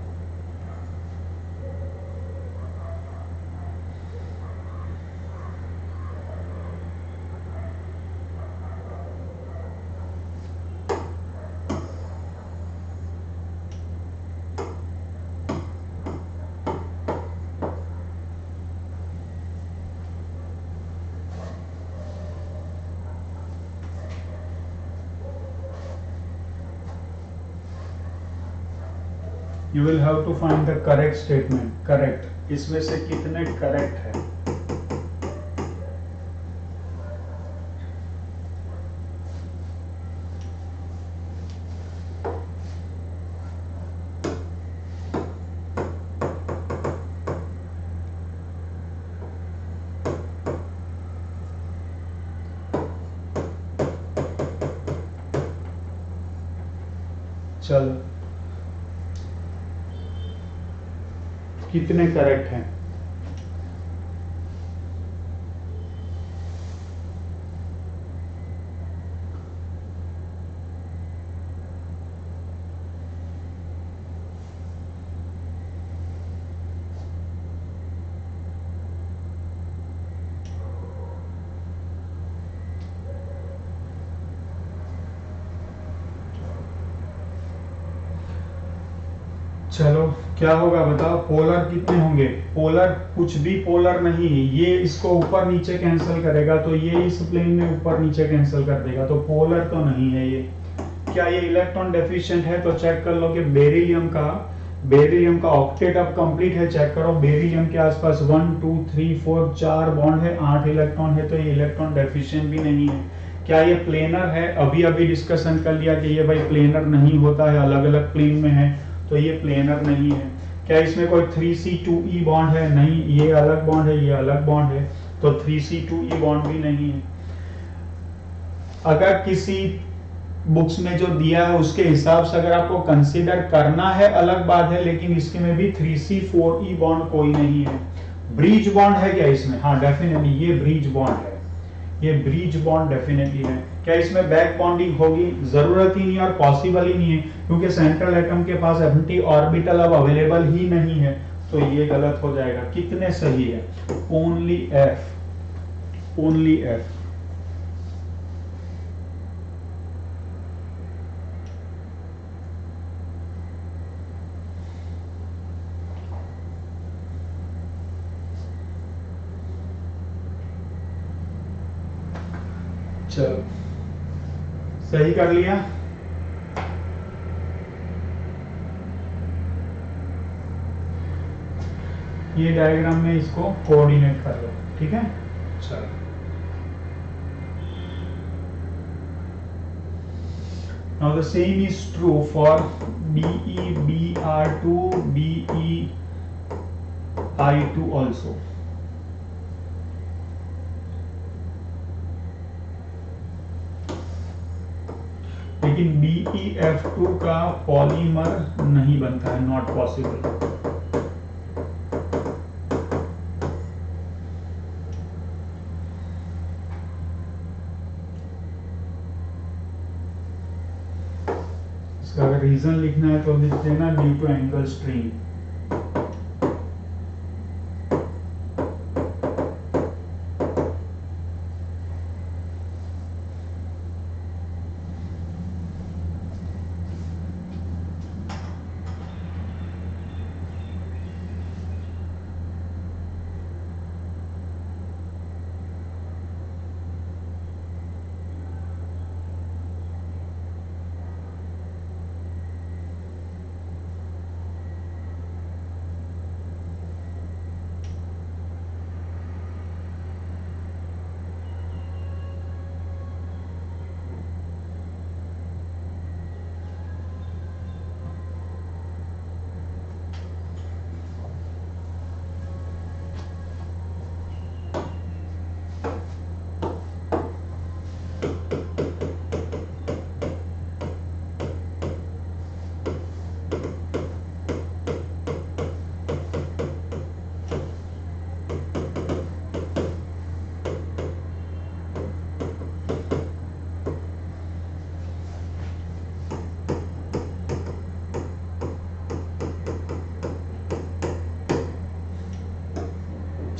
you will have to find the correct statement, correct, इसमें से कितने करेक्ट है। चलो, कितने करेक्ट हैं? चलो, क्या होगा बताओ? पोलर कितने होंगे? पोलर कुछ भी पोलर नहीं है, ये इसको ऊपर नीचे कैंसिल करेगा तो ये इस प्लेन में ऊपर नीचे कैंसिल कर देगा, तो पोलर तो नहीं है ये। क्या ये इलेक्ट्रॉन डेफिशिएंट है? तो चेक कर लो कि बेरिलियम का ऑक्टेट अब कंप्लीट है। चेक करो, बेरिलियम के आसपास 1 2 3 4 4 बॉन्ड है, 8 इलेक्ट्रॉन है, तो ये इलेक्ट्रॉन डेफिशिएंट भी नहीं है। क्या ये प्लेनर है? अभी डिस्कशन कर लिया कि ये भाई प्लेनर नहीं होता है, अलग अलग प्लेन में है, तो ये प्लेनर नहीं है। क्या इसमें कोई 3C2E बॉन्ड है? नहीं, ये अलग बॉन्ड है, ये अलग बॉन्ड है, तो 3C2E बॉन्ड भी नहीं है। अगर किसी बुक्स में जो दिया है उसके हिसाब से अगर आपको कंसीडर करना है अलग बात है, लेकिन इसके में भी 3C4E बॉन्ड कोई नहीं है। ब्रिज बॉन्ड है क्या इसमें? हाँ डेफिनेटली ये ब्रिज बॉन्ड है, ये ब्रिज बॉन्ड डेफिनेटली है। क्या इसमें बैक बॉन्डिंग होगी? जरूरत ही नहीं और पॉसिबल ही नहीं है, क्योंकि सेंट्रल एटम के पास एम्प्टी ऑर्बिटल अब अवेलेबल ही नहीं है, तो ये गलत हो जाएगा। कितने सही है? Only F, only F. चलो, सही कर लिया। ये डायग्राम में इसको कोऑर्डिनेट कर लो, ठीक है? चलो, now the same is true for BeBr2 BeI2 also. लेकिन BeF2 का पॉलीमर नहीं बनता है, नॉट पॉसिबल। इसका अगर रीजन लिखना है तो लिख देना ड्यू टू एंगल स्ट्रेन।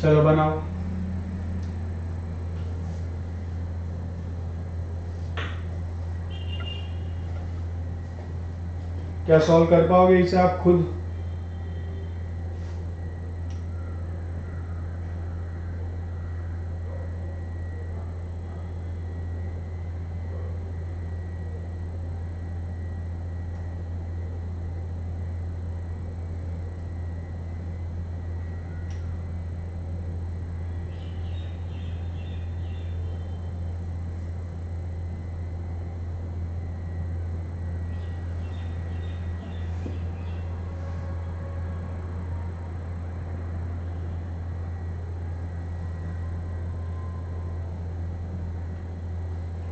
चलो बनाओ। क्या सॉल्व कर पाओगे इसे आप खुद?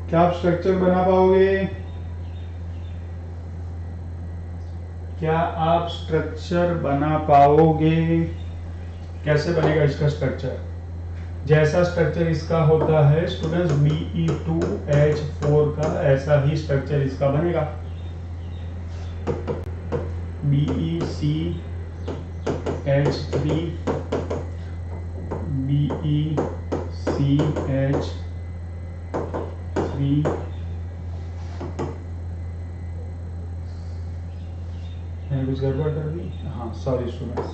क्या आप स्ट्रक्चर बना पाओगे? क्या आप स्ट्रक्चर बना पाओगे? कैसे बनेगा इसका स्ट्रक्चर? जैसा स्ट्रक्चर इसका होता है स्टूडेंट्स Be2H4 का, ऐसा ही स्ट्रक्चर इसका बनेगा। BeCH3 BeCH3 मैंने कुछ गड़बड़ कर दी? हाँ सॉरी स्टूडेंट्स।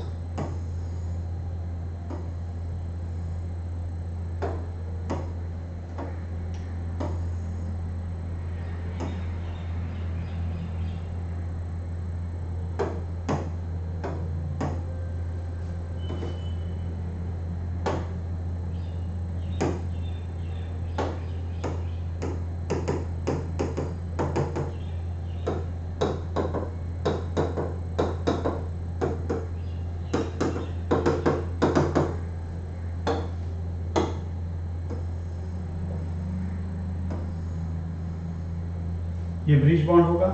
ये ब्रिज बॉन्ड होगा।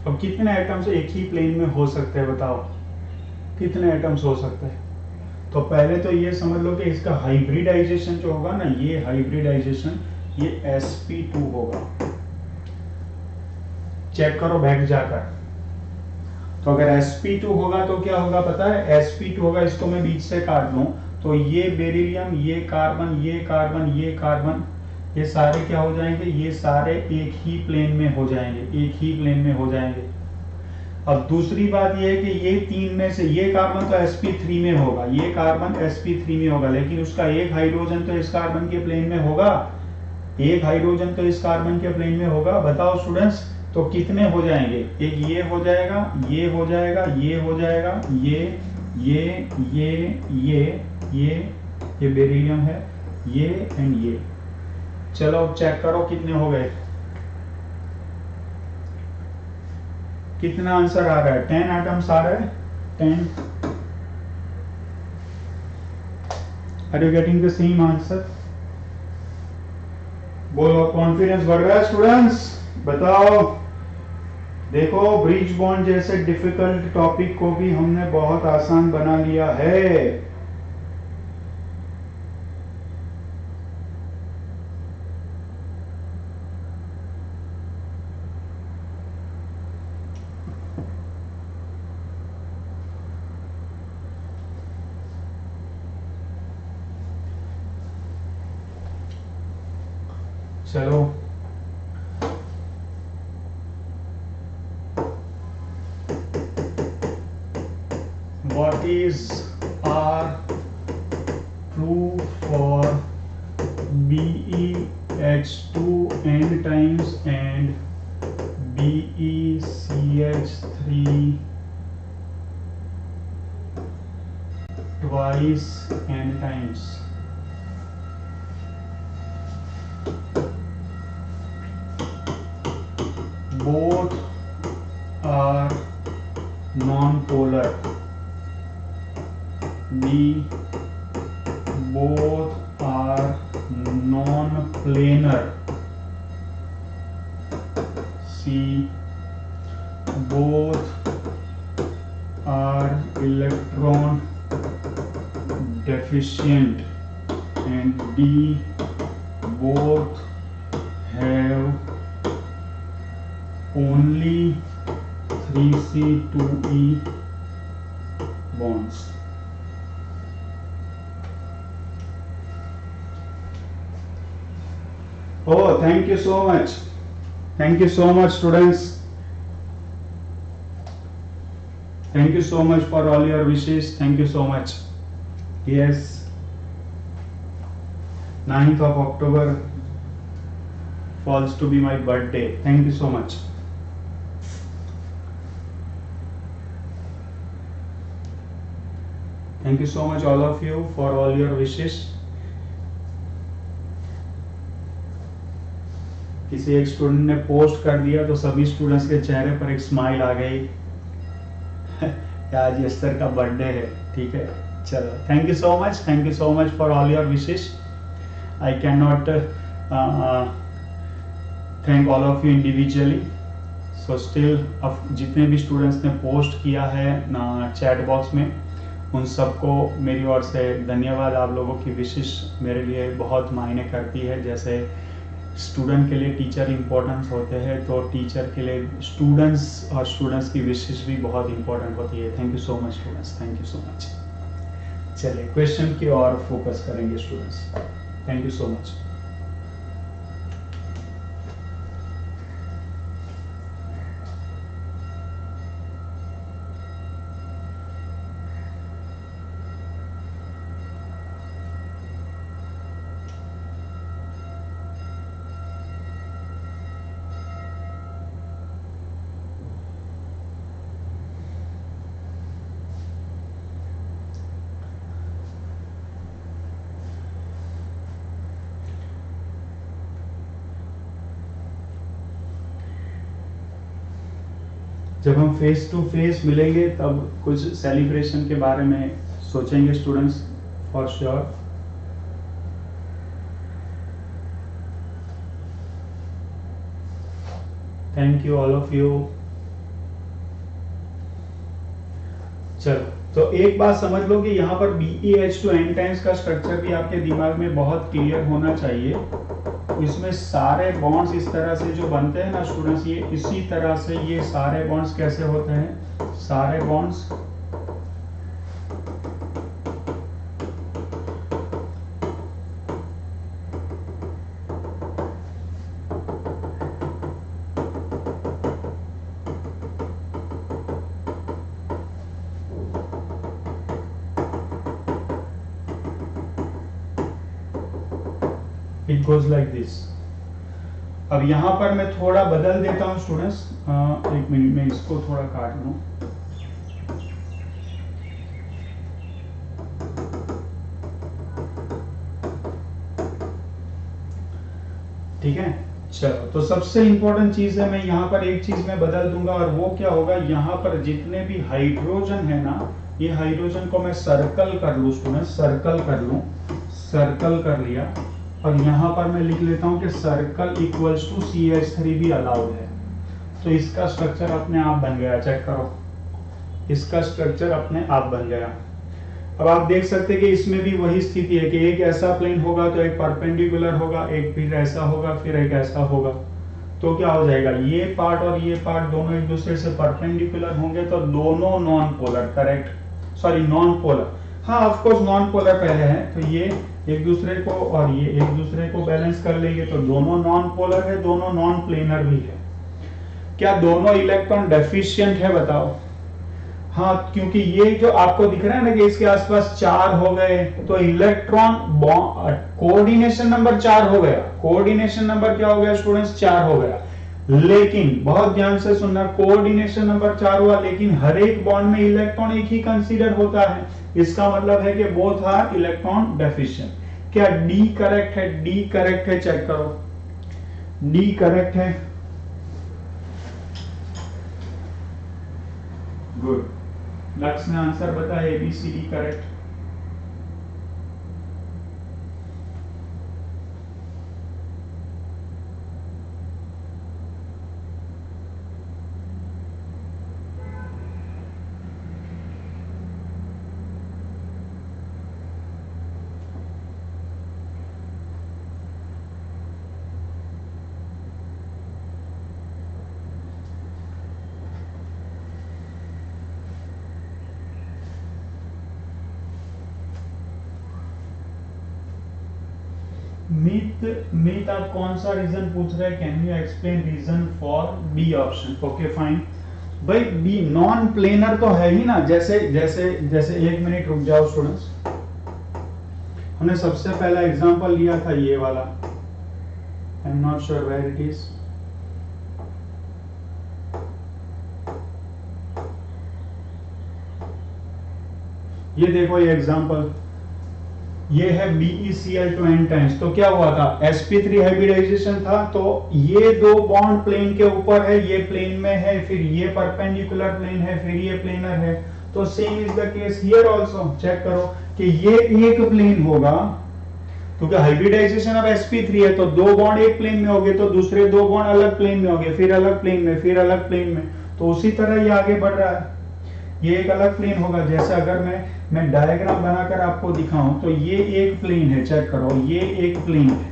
अब कितने एटम्स एक ही प्लेन में हो सकते हैं बताओ? कितने एटम्स हो सकते हैं? तो पहले तो ये समझ लो कि इसका हाइब्रिडाइजेशन जो होगा ना, ये हाइब्रिडाइजेशन ये sp2 होगा। चेक करो बैक जाकर। तो अगर sp2 होगा तो क्या होगा पता है? sp2 होगा, इसको मैं बीच से काट लूं तो ये बेरिलियम, ये कार्बन, ये कार्बन, ये कार्बन, ये सारे क्या हो जाएंगे? ये सारे एक ही प्लेन में हो जाएंगे, एक ही प्लेन में हो जाएंगे। अब दूसरी बात ये है कि ये तीन में से ये कार्बन तो sp3 में होगा, ये कार्बन sp3 में होगा, लेकिन उसका एक हाइड्रोजन तो इस कार्बन के प्लेन में होगा, एक हाइड्रोजन तो इस कार्बन के प्लेन में होगा। बताओ स्टूडेंट्स, तो कितने हो जाएंगे? एक ये हो जाएगा, ये हो जाएगा, ये हो जाएगा, ये बेरिलियम है, ये एंड ये। चलो चेक करो कितने हो गए, कितना आंसर आ रहा है? 10 एटम्स आ रहा है। 10। Are you getting the same answer? बोलो, कॉन्फिडेंस बढ़ रहा है स्टूडेंट्स? बताओ। देखो, ब्रिज बॉन्ड जैसे डिफिकल्ट टॉपिक को भी हमने बहुत आसान बना लिया है। चलो what is R true for BeH2 n times and BeCH3 twice n times? Both are non-polar. B, both are non-planar. C, both are electron deficient. And D, both have only 3C2E bonds. Oh, thank you so much. Thank you so much, students. Thank you so much for all your wishes. Thank you so much. Yes, 9th of October falls to be my birthday. Thank you so much. Thank you so much, all of you, for all your wishes. किसी एक स्टूडेंट ने पोस्ट कर दिया तो सभी स्टूडेंट्स के चेहरे पर एक स्माइल आ गई आज एस्टर का बर्थडे है। ठीक है, चलो, thank you so much for all your wishes. I can not thank all of you individually, so still जितने भी स्टूडेंट्स ने पोस्ट किया है चैट बॉक्स में, उन सबको मेरी ओर से धन्यवाद। आप लोगों की विशेष मेरे लिए बहुत मायने करती है। जैसे स्टूडेंट के लिए टीचर इम्पोर्टेंस होते हैं, तो टीचर के लिए स्टूडेंट्स की विशेष भी बहुत इम्पोर्टेंट होती है। Thank you so much students, thank you so much. चलिए क्वेश्चन की ओर फोकस करेंगे students. Thank you so much. जब हम फेस टू फेस मिलेंगे तब कुछ सेलिब्रेशन के बारे में सोचेंगे students, for sure. Thank you all of you. चलो, तो एक बात समझ लो कि यहाँ पर BeH2n टाइम्स का स्ट्रक्चर भी आपके दिमाग में बहुत क्लियर होना चाहिए। इसमें सारे बॉन्ड्स इस तरह से जो बनते हैं ना स्टूडेंट्स, ये इसी तरह से ये सारे बॉन्ड्स कैसे होते हैं, सारे bonds it goes like this. अब यहां पर मैं थोड़ा बदल देता हूं स्टूडेंट्स, एक मिनट में इसको थोड़ा काट लूं। ठीक है, चलो, तो सबसे इंपॉर्टेंट चीज है, मैं यहाँ पर एक चीज में बदल दूंगा, और वो क्या होगा, यहाँ पर जितने भी हाइड्रोजन है ना, ये हाइड्रोजन को मैं सर्कल कर लूं स्टूडेंट, सर्कल कर लूं, सर्कल कर लिया, और यहाँ पर मैं लिख लेता हूँ कि सर्कल इक्वल्स टू CH3 भी अलाउड है। तो इसका स्ट्रक्चर अपने आप बन गया, चेक करो, इसका स्ट्रक्चर अपने आप बन गया। अब आप देख सकते हैं कि इसमें भी वही स्थिति है कि एक ऐसा प्लेन होगा तो एक परपेंडिकुलर होगा, एक फिर ऐसा होगा, फिर एक ऐसा होगा। तो क्या हो जाएगा, ये पार्ट और ये पार्ट दोनों एक दूसरे से परपेंडिकुलर होंगे, तो दोनों non polar, correct, sorry non polar, हाँ ऑफ कोर्स नॉन पोलर पहले है, तो ये एक दूसरे को और ये एक दूसरे को बैलेंस कर लेंगे, तो दोनों नॉन पोलर है, दोनों नॉन प्लेनर भी है। क्या दोनों इलेक्ट्रॉन डेफिशिएंट है बताओ? हाँ, क्योंकि ये जो आपको दिख रहा है ना कि इसके आसपास 4 हो गए, तो इलेक्ट्रॉन कोऑर्डिनेशन नंबर 4 हो गया। कोऑर्डिनेशन नंबर क्या हो गया स्टूडेंट्स? 4 हो गया। लेकिन बहुत ध्यान से सुनना, कोऑर्डिनेशन नंबर 4 हुआ, लेकिन हर एक बॉन्ड में इलेक्ट्रॉन एक ही कंसीडर होता है। इसका मतलब है कि बोथ आर इलेक्ट्रॉन डेफिशिएंट। क्या डी करेक्ट है? डी करेक्ट है, चेक करो, डी करेक्ट है। गुड, लक्ष्य ने आंसर बताया एबीसीडी करेक्ट। मीत आप कौन सा रीजन पूछ रहे हैं? Can you explain reason for B option? Okay fine भाई, बी नॉन प्लेनर तो है ही ना। जैसे जैसे जैसे एक मिनट रुक जाओ स्टूडेंट्स, हमने सबसे पहला एग्जांपल लिया था ये वाला, I am not sure where it is. ये देखो ये एग्जांपल, ये है BeCl2n टाइम्स, तो क्या हुआ था? sp3 हाइब्रिडाइजेशन था, तो ये दो बॉन्ड प्लेन के ऊपर है, ये प्लेन में है, फिर ये परपेंडिकुलर प्लेन है, फिर ये प्लेनर है। तो same is the case here also. Check करो कि ये एक प्लेन होगा, क्योंकि हाइब्रिडाइजेशन अब sp3 है, तो दो बॉन्ड एक प्लेन में होंगे, तो दूसरे दो बॉन्ड अलग प्लेन में होंगे, फिर अलग प्लेन में, फिर अलग प्लेन में। तो उसी तरह ये आगे बढ़ रहा है, ये एक अलग प्लेन होगा। जैसे अगर मैं डायग्राम बनाकर आपको दिखाऊं, तो ये एक प्लेन है, चेक करो, ये एक प्लेन है,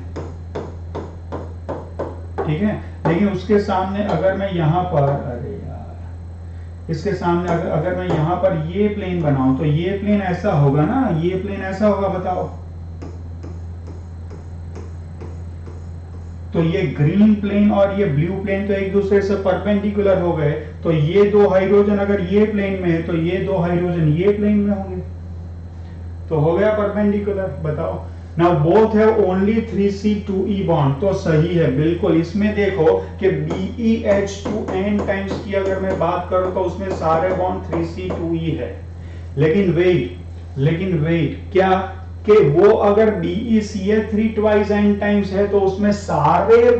ठीक है। लेकिन उसके सामने अगर मैं यहां पर, अरे यार, इसके सामने अगर मैं यहां पर ये प्लेन बनाऊं, तो ये प्लेन ऐसा होगा ना, ये प्लेन ऐसा होगा, बताओ। तो ये ग्रीन प्लेन और ये ब्लू प्लेन तो एक दूसरे से परपेंडिकुलर हो गए, तो ये दो हाइड्रोजन अगर ये प्लेन में है, तो ये दो हाइड्रोजन ये प्लेन में होंगे, तो हो गया परपेंडिकुलर। बताओ, now both have only 3C2E bond, तो सही है बिल्कुल। इसमें देखो कि BeH2n टाइम्स की अगर मैं बात करूं, तो उसमें सारे बॉन्ड 3C2E है। लेकिन वेट, क्या कि वो अगर BeCl3 ट्वाइस n टाइम्स है, तो उसमें सारे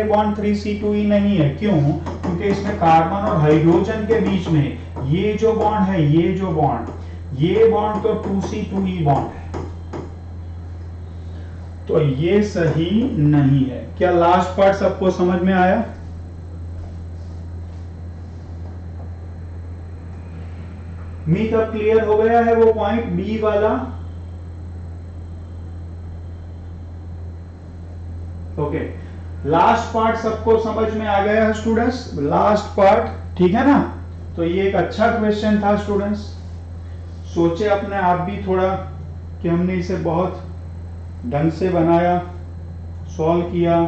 बॉन्ड 3C2E नहीं है। क्यों? क्योंकि इसमें कार्बन और हाइड्रोजन के बीच में ये जो बॉन्ड है, ये बॉन्ड तो 2C2E बॉन्ड है, तो ये सही नहीं है। क्या लास्ट पार्ट सबको समझ में आया? मीत अब क्लियर हो गया है वो पॉइंट बी वाला? ओके, लास्ट पार्ट सबको समझ में आ गया है स्टूडेंट्स? लास्ट पार्ट ठीक है ना? तो ये एक अच्छा क्वेश्चन था स्टूडेंट्स। सोचे अपने आप भी थोड़ा कि हमने इसे बहुत ढंग से बनाया, सॉल्व किया।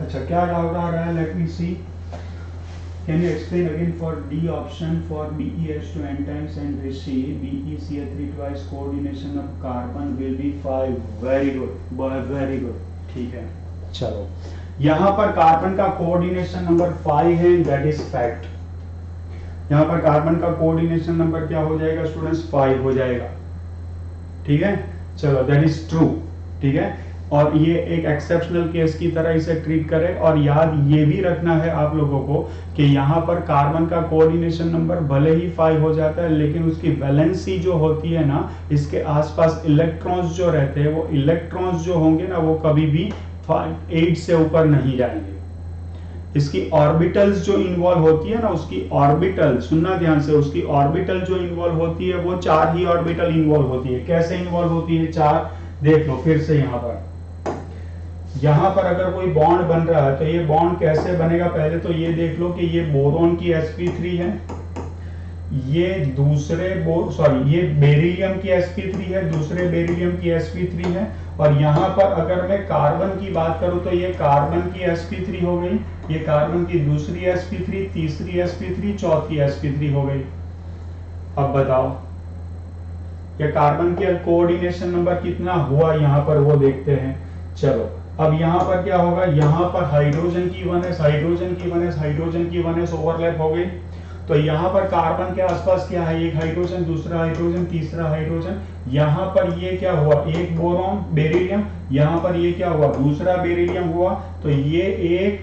अच्छा, क्या डाउट आ रहा है? Let me see. Can you explain again for D option for BeH2n times and receive BeCl3 twice coordination of carbon will be 5? Very good, very good, ठीक है। चलो यहां पर कार्बन का कोऑर्डिनेशन नंबर 5 है, दैट इज फैक्ट। यहां पर कार्बन का कोऑर्डिनेशन नंबर क्या हो जाएगा स्टूडेंट्स, 5 हो जाएगा। ठीक है, चलो दैट इज ट्रू। ठीक है, और ये एक एक्सेप्शनल केस की तरह इसे ट्रीट करें। और याद ये भी रखना है आप लोगों को कि यहाँ पर कार्बन का कोऑर्डिनेशन नंबर भले ही 5 हो जाता है, लेकिन उसकी वैलेंसी जो होती है ना, इसके आसपास इलेक्ट्रॉन्स जो रहते हैं, वो इलेक्ट्रॉन्स जो होंगे ना, वो कभी भी 8 से ऊपर नहीं जाएंगे। इसकी ऑर्बिटल्स जो इन्वॉल्व होती है ना, उसकी ऑर्बिटल, सुनना ध्यान से, उसकी ऑर्बिटल जो इन्वॉल्व होती है वो 4 ही ऑर्बिटल इन्वॉल्व होती है। कैसे इन्वॉल्व होती है? 4। देख लो फिर से यहां पर अगर कोई बॉन्ड बन रहा है तो ये बॉन्ड कैसे बनेगा? पहले तो ये देख लो कि ये बोरोन की sp3 है, ये ये बेरिलियम की sp3 है, दूसरे बेरिलियम की sp3 है। और यहां पर अगर मैं कार्बन की बात करूं तो ये कार्बन की sp3 हो गई, ये कार्बन की दूसरी sp3, तीसरी sp3, चौथी sp3 हो गई। अब बताओ ये कार्बन के कोऑर्डिनेशन नंबर कितना हुआ यहां पर, वो देखते हैं। चलो अब यहां पर क्या होगा, यहां पर हाइड्रोजन की 1s, हाइड्रोजन की 1s, हाइड्रोजन की 1s ओवरलैप हो गई। तो यहां पर कार्बन के आसपास क्या है, एक हाइड्रोजन, दूसरा हाइड्रोजन, तीसरा हाइड्रोजन। यहां पर ये क्या हुआ, एक बोरॉन बेरिलियम, यहां पर ये क्या हुआ, दूसरा बेरिलियम हुआ। तो ये 1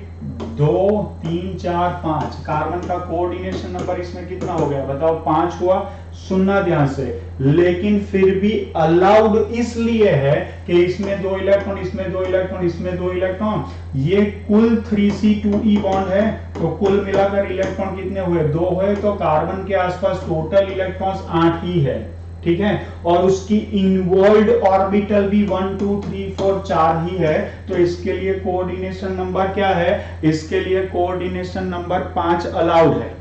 2 3 4 5 कार्बन का कोऑर्डिनेशन नंबर इसमें कितना हो गया बताओ, 5 हुआ। सुनना ध्यान से, लेकिन फिर भी अलाउड इसलिए है कि इसमें 2 इलेक्ट्रॉन, इसमें 2 इलेक्ट्रॉन, इसमें 2 इलेक्ट्रॉन, ये कुल 3c2e बॉन्ड है। तो कुल मिलाकर इलेक्ट्रॉन कितने हुए, 2 हुए। तो कार्बन के आसपास टोटल इलेक्ट्रॉन्स 8 ही है। ठीक है, और उसकी इन्वॉल्व्ड ऑर्बिटल भी 1 2 3 4 4 ही है। तो इसके लिए कोऑर्डिनेशन नंबर क्या है, इसके लिए कोऑर्डिनेशन नंबर 5 अलाउड है।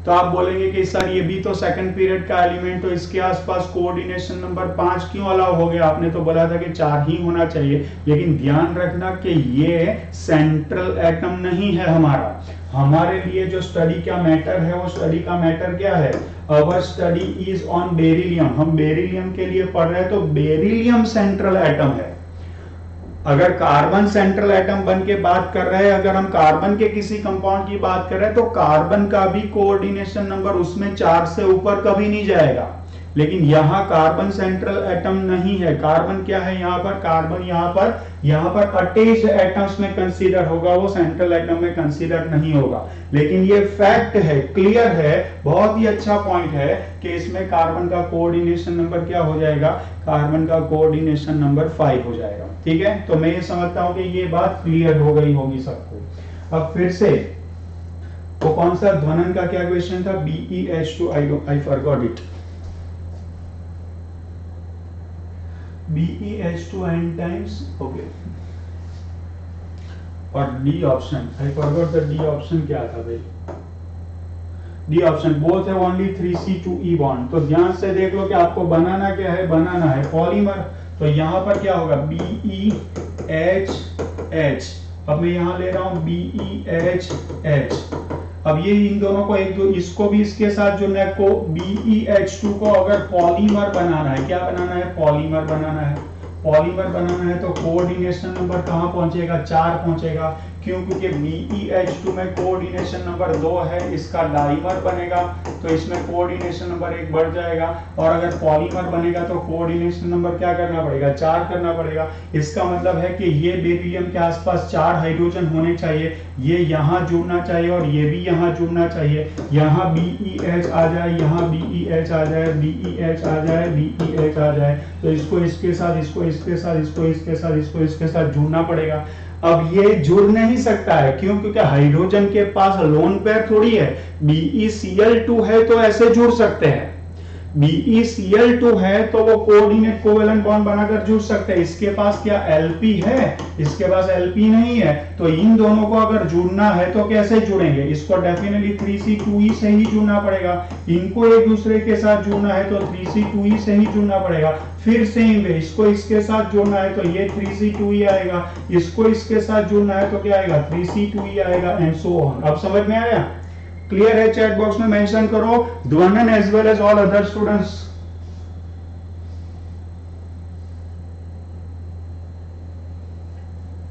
तो आप बोलेंगे कि सर ये भी तो सेकंड पीरियड का एलिमेंट, तो इसके आसपास कोऑर्डिनेशन नंबर 5 क्यों अलाउ हो गया? आपने तो बोला था कि 4 ही होना चाहिए। लेकिन ध्यान रखना कि ये सेंट्रल एटम नहीं है हमारा। हमारे लिए जो स्टडी का मैटर है, वो स्टडी का मैटर क्या है, अवर स्टडी इज ऑन बेरिलियम। हम बेरिलियम के लिए पढ़ रहे हैं, तो बेरिलियम सेंट्रल एटम है। अगर कार्बन सेंट्रल एटम बन के बात कर रहे हैं, अगर हम कार्बन के किसी कंपाउंड की बात कर रहे हैं, तो कार्बन का भी कोऑर्डिनेशन नंबर उसमें 4 से ऊपर कभी नहीं जाएगा। लेकिन यहाँ कार्बन सेंट्रल एटम नहीं है। कार्बन क्या है यहाँ पर, कार्बन यहाँ पर अटैच्ड एटम्स में कंसीडर होगा, वो सेंट्रल एटम में कंसीडर नहीं होगा। लेकिन ये फैक्ट है, क्लियर है, बहुत ही अच्छा पॉइंट है कि इसमें कार्बन का कोऑर्डिनेशन नंबर क्या हो जाएगा, कार्बन का कोऑर्डिनेशन नंबर 5 हो जाएगा। ठीक है, तो मैं ये समझता हूं कि ये बात क्लियर हो गई होगी सबको। अब फिर से वो कौन सा ध्वनन का क्या क्वेश्चन था, BeH2, I forgot it, BeH2 n times, okay. और D option, I forgot the D option क्या था भाई, डी ऑप्शन बोथ है ओनली 3c2e बॉन्ड। तो ध्यान से देख लो कि आपको बनाना क्या है, बनाना है पॉलीमर। तो यहां पर क्या होगा, BeHH। अब मैं यहां ले रहा हूं BeHH। अब ये इन दोनों को एक दो, इसको भी इसके साथ जो है को BeH2 को अगर पॉलीमर बनाना है, क्या बनाना है, पॉलीमर बनाना है। पॉलीमर बनाना है तो कोऑर्डिनेशन नंबर कहां पहुंचेगा, 4 पहुंचेगा। क्यों? क्योंकि BeH2 में कोऑर्डिनेशन नंबर 2 है, इसका डाइमर बनेगा तो इसमें कोऑर्डिनेशन नंबर 1 बढ़ जाएगा। और अगर पॉलीमर बनेगा तो कोऑर्डिनेशन नंबर क्या करना पड़ेगा, 4 करना पड़ेगा। इसका मतलब है कि ये बेरिलियम के आसपास 4 हाइड्रोजन होने चाहिए, ये यहाँ जुड़ना चाहिए और ये भी यहाँ जुड़ना चाहिए। यहाँ BeH आ जाए, यहाँ BeH आ जाए, BeH आ जाए, BeH आ जाए। तो इसको इसके साथ, इसको इसके साथ, इसको इसके साथ, इसको इसके साथ जुड़ना पड़ेगा। अब ये जुड़ नहीं सकता है, क्यों? क्योंकि हाइड्रोजन के पास लोन पेयर थोड़ी है। BeCl2 है तो ऐसे जुड़ सकते हैं, BeCl2 है तो वो कोऑर्डिनेट कोवेलेंट बॉन्ड बनाकर जुड़ सकते हैं। इसके पास क्या Lp है, इसके पास Lp नहीं है। तो इन दोनों को अगर जुड़ना है तो कैसे जुड़ेंगे, इसको डेफिनेटली 3c2e से ही जुड़ना पड़ेगा। इनको एक दूसरे के साथ जुड़ना है तो 3c2e से ही जुड़ना पड़ेगा। फिर सेम वे, इसको इसके साथ जोड़ना है तो ये 3c2e आएगा, इसको इसके साथ जुड़ना है तो क्या आएगा, 3c2e आएगा, एंड सो ऑन। अब समझ में आया? क्लियर है? चैट बॉक्स में मेंशन करो, Dhwanan as well as all other students.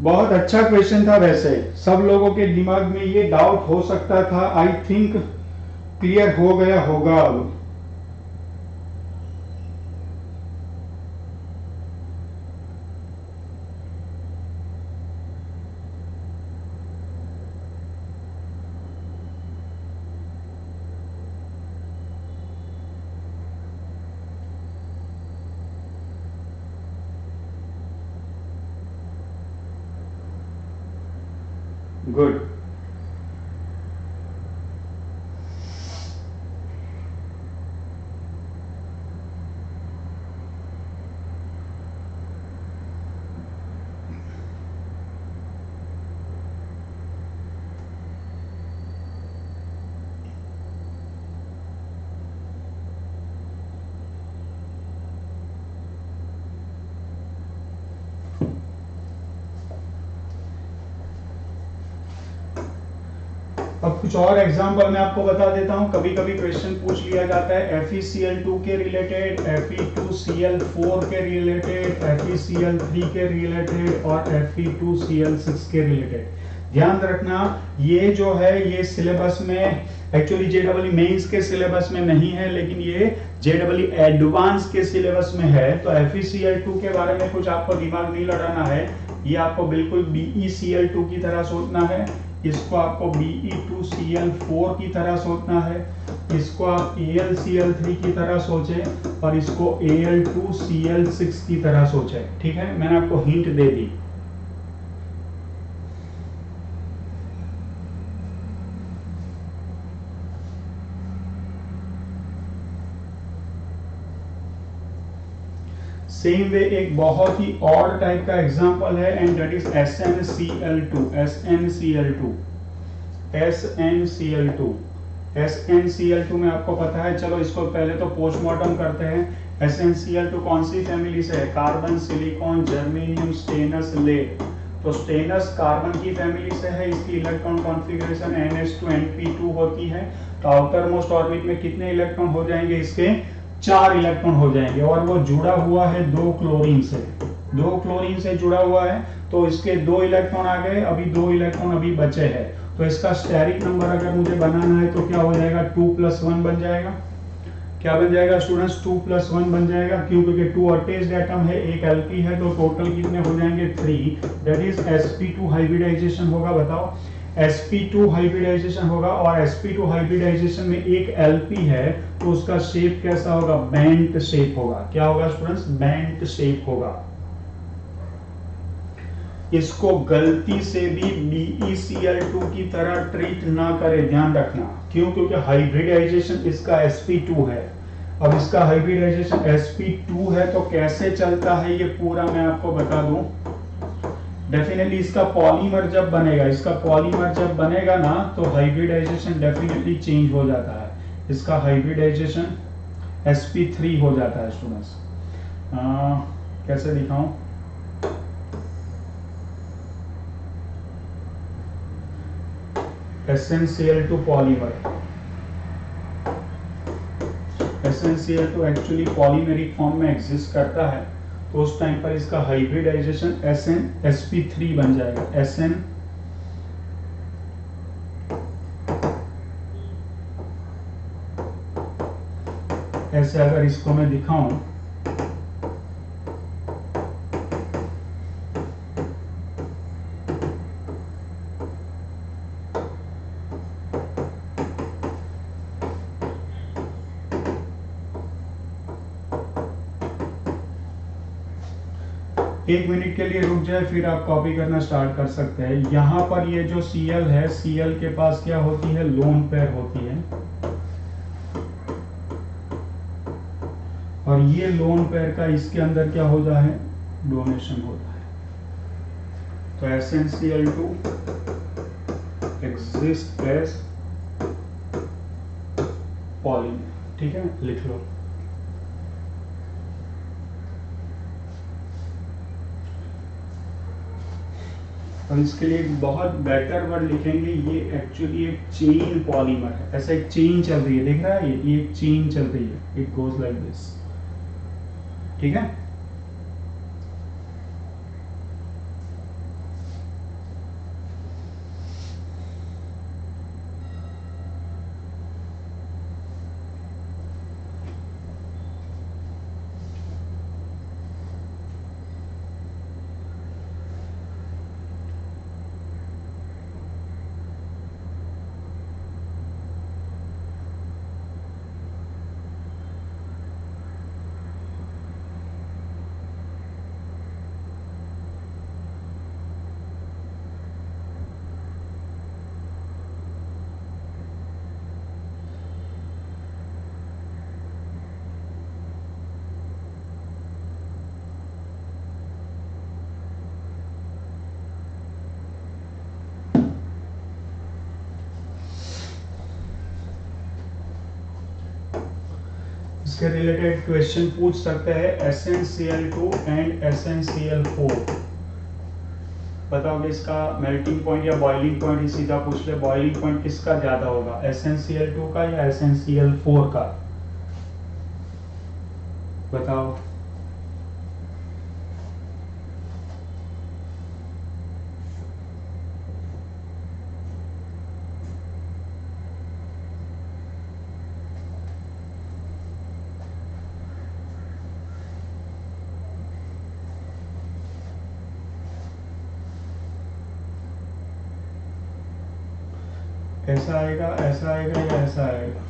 बहुत अच्छा क्वेश्चन था। वैसे सब लोगों के दिमाग में ये डाउट हो सकता था, आई थिंक क्लियर हो गया होगा अब। गुड। अब कुछ और एग्जांपल मैं आपको बता देता हूं। कभी कभी क्वेश्चन पूछ लिया जाता है FeCl2 के रिलेटेड, Fe2Cl4 के रिलेटेड, FeCl3 के रिलेटेड और Fe2Cl6 के रिलेटेड। ध्यान रखना ये जो है ये सिलेबस में एक्चुअली JEE मेंस के सिलेबस में नहीं है, लेकिन ये JEE एडवांस के सिलेबस में है। तो FeCl2 के बारे में कुछ आपको दिमाग नहीं लड़ाना है, ये आपको बिल्कुल BeCl2 की तरह सोचना है। इसको आपको Be2Cl4 की तरह सोचना है, इसको आप AlCl3 की तरह सोचें और इसको Al2Cl6 की तरह सोचें। ठीक है, मैंने आपको हिंट दे दी। सेम वे एक बहुत ही और टाइप का एग्जांपल है and that is SnCl2। SnCl2 में आपको पता है, चलो इसको पहले तो पोस्टमार्टम करते हैं। SnCl2 कौन सी फैमिली से है? Carbon, silicon, germanium, stannous, lead. तो स्टेनस कार्बन की फैमिली से है, इसकी इलेक्ट्रॉन कॉन्फ़िगरेशन NH2 होती है। तो आउटर मोस्ट ऑर्बिट में कितने इलेक्ट्रॉन हो जाएंगे? इसके 4 इलेक्ट्रॉन हो जाएंगे और वो जुड़ा हुआ है 2 क्लोरीन से। 2 क्लोरीन से जुड़ा हुआ है तो इसके 2 इलेक्ट्रॉन आ गए, अभी 2 इलेक्ट्रॉन अभी बचे हैं। तो इसका स्टेरिक नंबर अगर मुझे बनाना है तो क्या हो जाएगा? 2+1 बन जाएगा। क्या बन जाएगा स्टूडेंट्स? 2+1 बन जाएगा। क्यों? क्योंकि 2 अटैच्ड एटम है, एक एल्की है, तो टोटल कितने हो जाएंगे? 3। दैट इज sp2 हाइब्रिडाइजेशन होगा। बताओ, sp2 हाइब्रिडाइजेशन होगा और sp2 हाइब्रिडाइजेशन में एक एलपी है तो उसका शेप कैसा होगा? बेंट शेप होगा। क्या होगा स्टूडेंट्स? बेंट शेप होगा। इसको गलती से भी BeCl2 की तरह ट्रीट ना करें, ध्यान रखना। क्यों? क्योंकि हाइब्रिडाइजेशन इसका sp2 है। अब इसका हाइब्रिडाइजेशन sp2 है तो कैसे चलता है ये पूरा मैं आपको बता दूं। डेफिनेटली इसका पॉलीमर जब बनेगा ना तो हाइब्रिडाइजेशन डेफिनेटली चेंज हो जाता है। इसका हाइब्रिडाइजेशन sp3 हो जाता है स्टूडेंट्स। कैसे दिखाऊं? SnCl2 polymer, SnCl2 actually polymeric form में एग्जिस्ट करता है, तो उस टाइम पर इसका हाइब्रिडाइजेशन sp3 बन जाएगा। Sn ऐसे अगर इसको मैं दिखाऊं, एक मिनट के लिए रुक जाए फिर आप कॉपी करना स्टार्ट कर सकते हैं। यहां पर ये जो Cl है, Cl के पास क्या होती है? लोन पेयर होती है और ये लोन पेयर का इसके अंदर क्या होता है? डोनेशन होता है। तो SnCl2 एग्जिस्ट एज पॉलीमर। ठीक है, लिख लो। और इसके लिए एक बहुत बेटर वर्ड लिखेंगे, ये एक्चुअली एक चेन पॉलीमर है। ऐसा एक चेन चल रही है, देख रहा है? ये एक चेन चल रही है, इट गोज लाइक दिस। ठीक है, इसके रिलेटेड क्वेश्चन पूछ सकते हैं SnCl2 एंड SnCl4। बताओगे इसका मेल्टिंग पॉइंट या बॉइलिंग पॉइंट ही सीधा पूछ ले, बॉइलिंग पॉइंट किसका ज्यादा होगा, SnCl2 का या SnCl4 का? बताओ। ऐसा आएगा, ऐसा आएगा या ऐसा आएगा?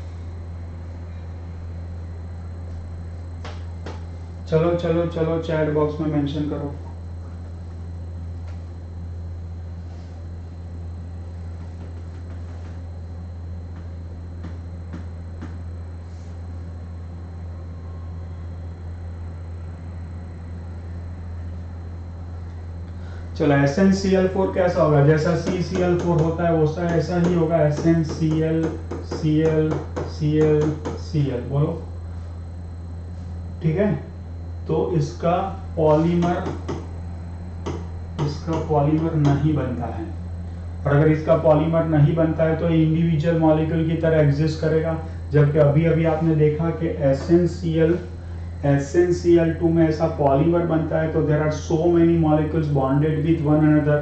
चलो चलो चलो चैट बॉक्स में मेंशन करो। चलो SnCl4 कैसा होगा, जैसा CCl4 होता है वैसा ऐसा ही होगा, SnCl Cl Cl Cl, बोलो ठीक है। तो इसका पॉलीमर नहीं बनता है, और अगर इसका पॉलीमर नहीं बनता है तो इंडिविजुअल मॉलिक्यूल की तरह एग्जिस्ट करेगा। जबकि अभी अभी आपने देखा कि SnCl2 में ऐसा पॉलीमर बनता है, तो there are so many molecules bonded with one another.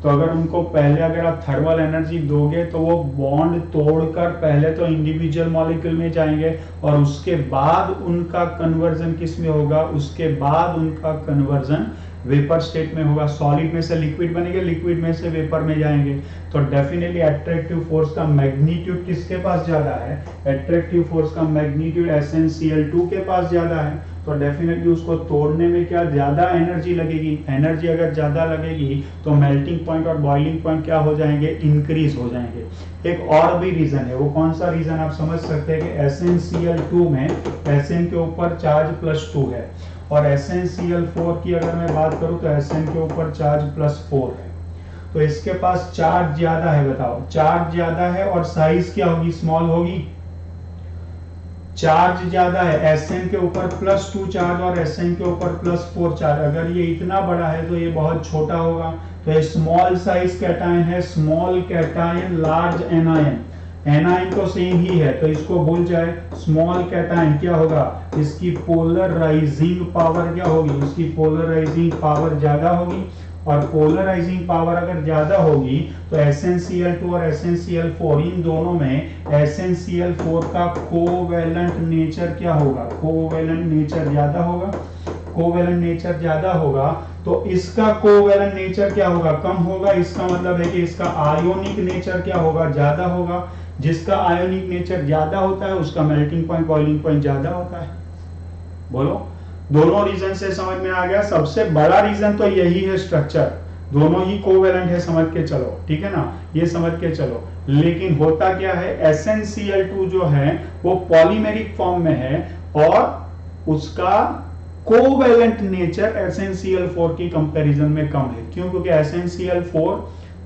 तो अगर उनको पहले अगर आप थर्मल एनर्जी दोगे तो वो बॉन्ड तोड़कर पहले तो इंडिविजुअल मॉलिक्यूल में जाएंगे, और उसके बाद उनका कन्वर्जन किस में होगा, उसके बाद उनका कन्वर्जन वेपर स्टेट में होगा। सॉलिड में से लिक्विड बनेंगे, लिक्विड में से वेपर में जाएंगे। तो डेफिनेटली एट्रैक्टिव फोर्स का मैग्नीट्यूड किसके पास ज्यादा है, एट्रैक्टिव फोर्स का मैग्नीट्यूड SnCl2 के पास ज्यादा है। तो डेफिनेटली उसको तोड़ने में क्या ज्यादा एनर्जी लगेगी, एनर्जी अगर ज्यादा लगेगी तो मेल्टिंग पॉइंट और बॉइलिंग पॉइंट क्या हो जाएंगे, इंक्रीज हो जाएंगे। एक और भी रीजन है, वो कौन सा रीजन आप समझ सकते हैं कि SnCl2 में Sn के ऊपर चार्ज +2 है, और SnCl4 की अगर मैं बात करूं तो Sn के ऊपर चार्ज +4 है। तो इसके पास चार्ज ज्यादा है, बताओ चार्ज ज्यादा है और साइज क्या होगी, स्मॉल होगी। चार्ज ज्यादा है, Sn के ऊपर +2 चार्ज और Sn के ऊपर +4 चार्ज। अगर ये इतना बड़ा है तो ये बहुत छोटा होगा। तो ये स्मॉल साइज कैटायन है, small cation large anion. Anion तो सेम ही है तो इसको भूल जाए। स्मॉल कैटायन क्या होगा, इसकी पोलराइजिंग पावर क्या होगी, इसकी पोलराइजिंग पावर ज्यादा होगी। और पोलराइजिंग पावर अगर ज्यादा होगी तो SnCl2 और SnCl4 इन दोनों में SnCl4 का कोवेलेंट नेचर क्या होगा, कोवेलेंट नेचर ज्यादा होगा। कोवेलेंट नेचर ज्यादा होगा तो इसका कोवेलेंट नेचर क्या होगा, कम होगा। इसका मतलब है कि इसका आयोनिक नेचर क्या होगा, ज्यादा होगा। जिसका आयोनिक नेचर ज्यादा होता है उसका मेल्टिंग पॉइंट बॉइलिंग पॉइंट ज्यादा होता है। बोलो, दोनों रीजन से समझ में आ गया। सबसे बड़ा रीजन तो यही है, स्ट्रक्चर दोनों ही कोवेलेंट है, समझ के चलो, ठीक है ना, ये समझ के चलो। लेकिन होता क्या है, SnCl2 जो है वो पॉलीमेरिक फॉर्म में है और उसका कोवेलेंट नेचर SnCl4 की कंपैरिजन में कम है। क्यों, क्योंकि SnCl4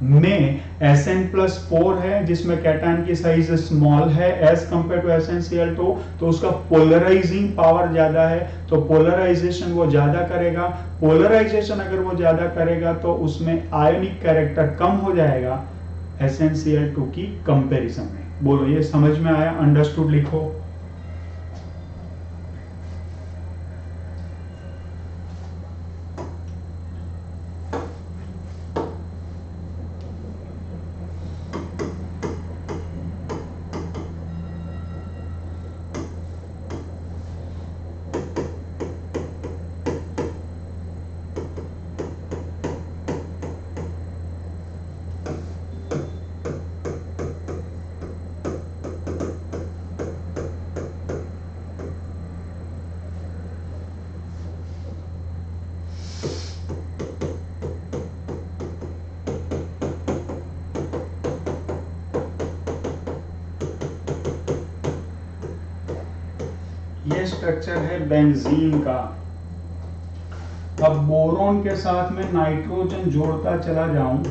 में Sn+4 है जिसमें कैटायन की साइज स्मॉल है एज कंपेयर टू SnCl2, तो उसका पोलराइजिंग पावर ज्यादा है, तो पोलराइजेशन वो ज्यादा करेगा। पोलराइजेशन अगर वो ज्यादा करेगा तो उसमें आयोनिक कैरेक्टर कम हो जाएगा SnCl2 की कंपैरिजन में। बोलो, ये समझ में आया, अंडरस्टूड लिखो। ये स्ट्रक्चर है बेंजीन का। अब बोरोन के साथ में नाइट्रोजन जोड़ता चला जाऊं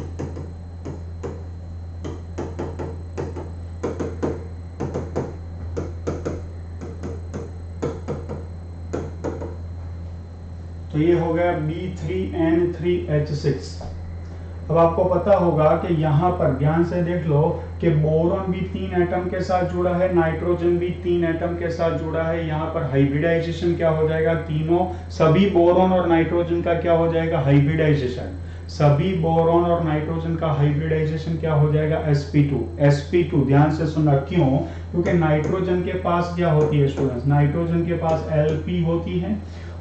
तो ये हो गया B3N3H6। अब आपको पता होगा कि यहाँ पर ध्यान से देख लो कि बोरॉन भी 3 एटम के साथ जुड़ा है, नाइट्रोजन भी 3 एटम के साथ जुड़ा है। यहाँ पर हाइब्रिडाइजेशन क्या हो जाएगा, तीनों सभी बोरॉन और नाइट्रोजन का क्या हो जाएगा, हाइब्रिडाइजेशन। सभी बोरॉन और नाइट्रोजन का हाइब्रिडाइजेशन क्या हो जाएगा, sp2। sp2 ध्यान से सुनना, क्यों? क्योंकि नाइट्रोजन के पास क्या होती है स्टूडेंट्स, नाइट्रोजन के पास Lp होती है,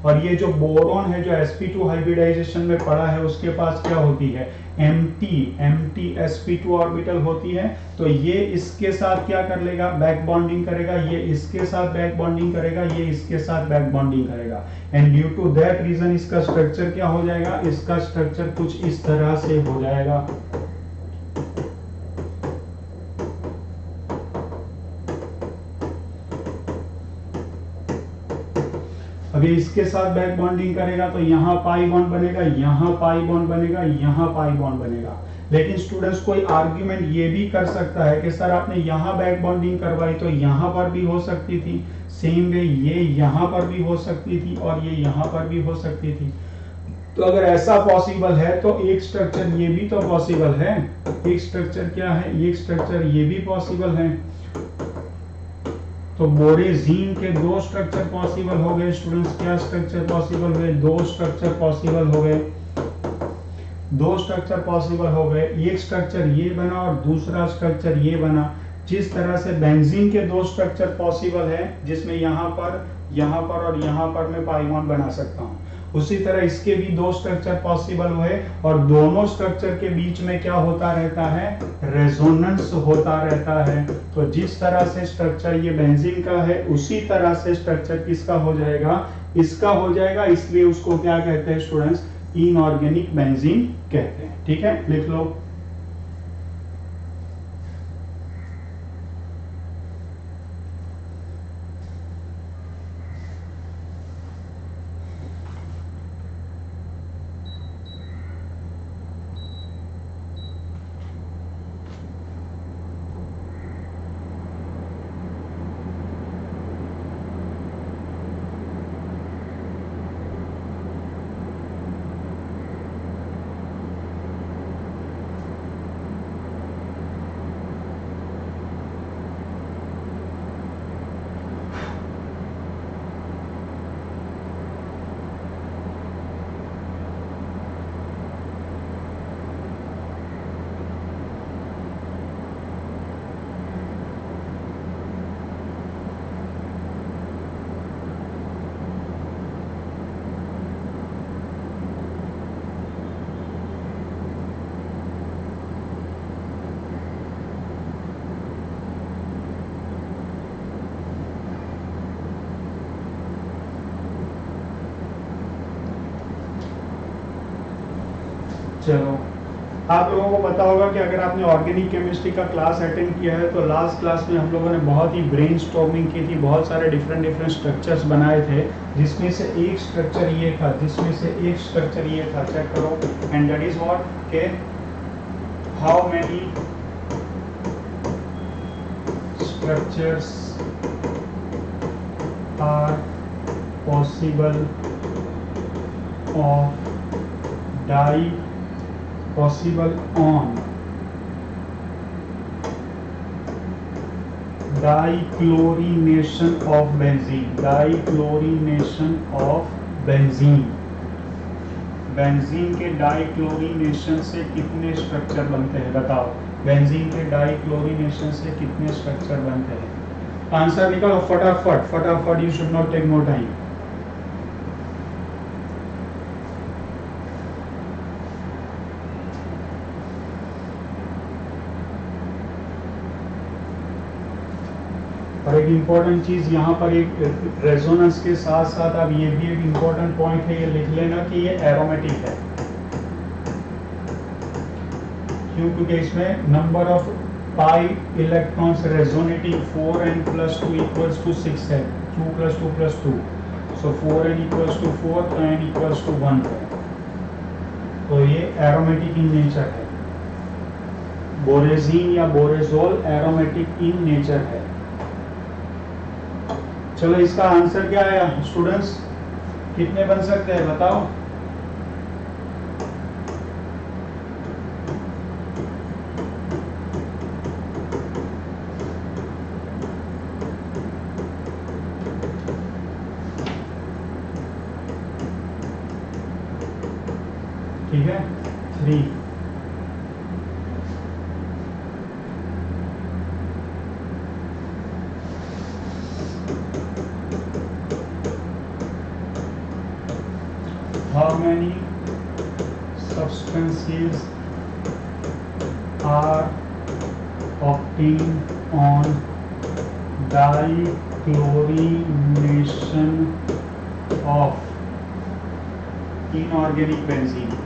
और ये जो बोरॉन है जो sp2 हाइब्रिडाइजेशन में पड़ा है उसके पास क्या होती है, empty sp2 ऑर्बिटल होती है। तो ये इसके साथ क्या कर लेगा, बैक बॉन्डिंग करेगा, ये इसके साथ बैक बॉन्डिंग करेगा, ये इसके साथ बैक बॉन्डिंग करेगा, and due to that reason इसका स्ट्रक्चर क्या हो जाएगा, इसका स्ट्रक्चर कुछ इस तरह से हो जाएगा। अभी इसके साथ बैक बॉन्डिंग करेगा तो यहाँ पाई बॉन्ड बनेगा, यहाँ पाई बॉन्ड बनेगा, यहाँ पाई बॉन्ड बनेगा। लेकिन स्टूडेंट्स कोई आर्ग्यूमेंट ये भी कर सकता है कि सर आपने यहाँ बैक बॉन्डिंग करवाई तो यहाँ पर भी हो सकती थी, सेम वे ये यहाँ पर भी हो सकती थी और ये यहाँ पर भी हो सकती थी। तो अगर ऐसा पॉसिबल है तो एक स्ट्रक्चर ये भी तो पॉसिबल है, एक स्ट्रक्चर क्या है, एक स्ट्रक्चर ये भी पॉसिबल है। तो बोरेजीन के दो स्ट्रक्चर पॉसिबल हो गए स्टूडेंट्स, क्या स्ट्रक्चर पॉसिबल हुए, दो स्ट्रक्चर पॉसिबल हो गए, दो स्ट्रक्चर पॉसिबल हो गए। एक स्ट्रक्चर ये बना और दूसरा स्ट्रक्चर ये बना। जिस तरह से बेंजीन के दो स्ट्रक्चर पॉसिबल है जिसमें यहाँ पर और यहाँ पर मैं पाई बॉन्ड बना सकता हूँ, उसी तरह इसके भी दो स्ट्रक्चर पॉसिबल हुए और दोनों स्ट्रक्चर के बीच में क्या होता रहता है, रेजोनेंस होता रहता है। तो जिस तरह से स्ट्रक्चर ये बेंजीन का है उसी तरह से स्ट्रक्चर किसका हो जाएगा, इसका हो जाएगा। इसलिए उसको क्या कहते हैं स्टूडेंट्स, इनऑर्गेनिक बेंजीन कहते हैं। ठीक है, लिख लो। चलो, आप लोगों को पता होगा कि अगर आपने ऑर्गेनिक केमिस्ट्री का क्लास अटेंड किया है तो लास्ट क्लास में हम लोगों ने बहुत ही ब्रेनस्टॉर्मिंग की थी, बहुत सारे डिफरेंट स्ट्रक्चर्स बनाए थे, जिसमें से एक स्ट्रक्चर ये था, चेक करो, एंड दैट इज व्हाट के how many structures are possible of possible on dichlorination of benzene। Benzene के डाइक्लोरिनेशन से कितने स्ट्रक्चर बनते हैं, बताओ। बेंजीन के डाइक्लोरिनेशन से कितने स्ट्रक्चर बनते हैं, आंसर निकालो फटाफट, you should not take more time. और एक इम्पोर्टेंट चीज यहाँ पर, एक रेजोनेंस के साथ साथ अब ये भी एक इम्पोर्टेंट पॉइंट है, ये लिख लेना कि ये एरोमेटिक है। क्यों? क्योंकि इसमें number of pi electrons resonating 4n+2 = 6 है, 2 + 2 + 2, सो 4n = 4 तो n = 1 है। तो ये एरोमेटिक इन नेचर है, बोरेजीन या बोरेजोल एरोमेटिक इन नेचर है। चलो, इसका आंसर क्या आया स्टूडेंट्स, कितने बन सकते हैं बताओ? ठीक है, 3। How many substances are obtained on dichlorination of inorganic benzene?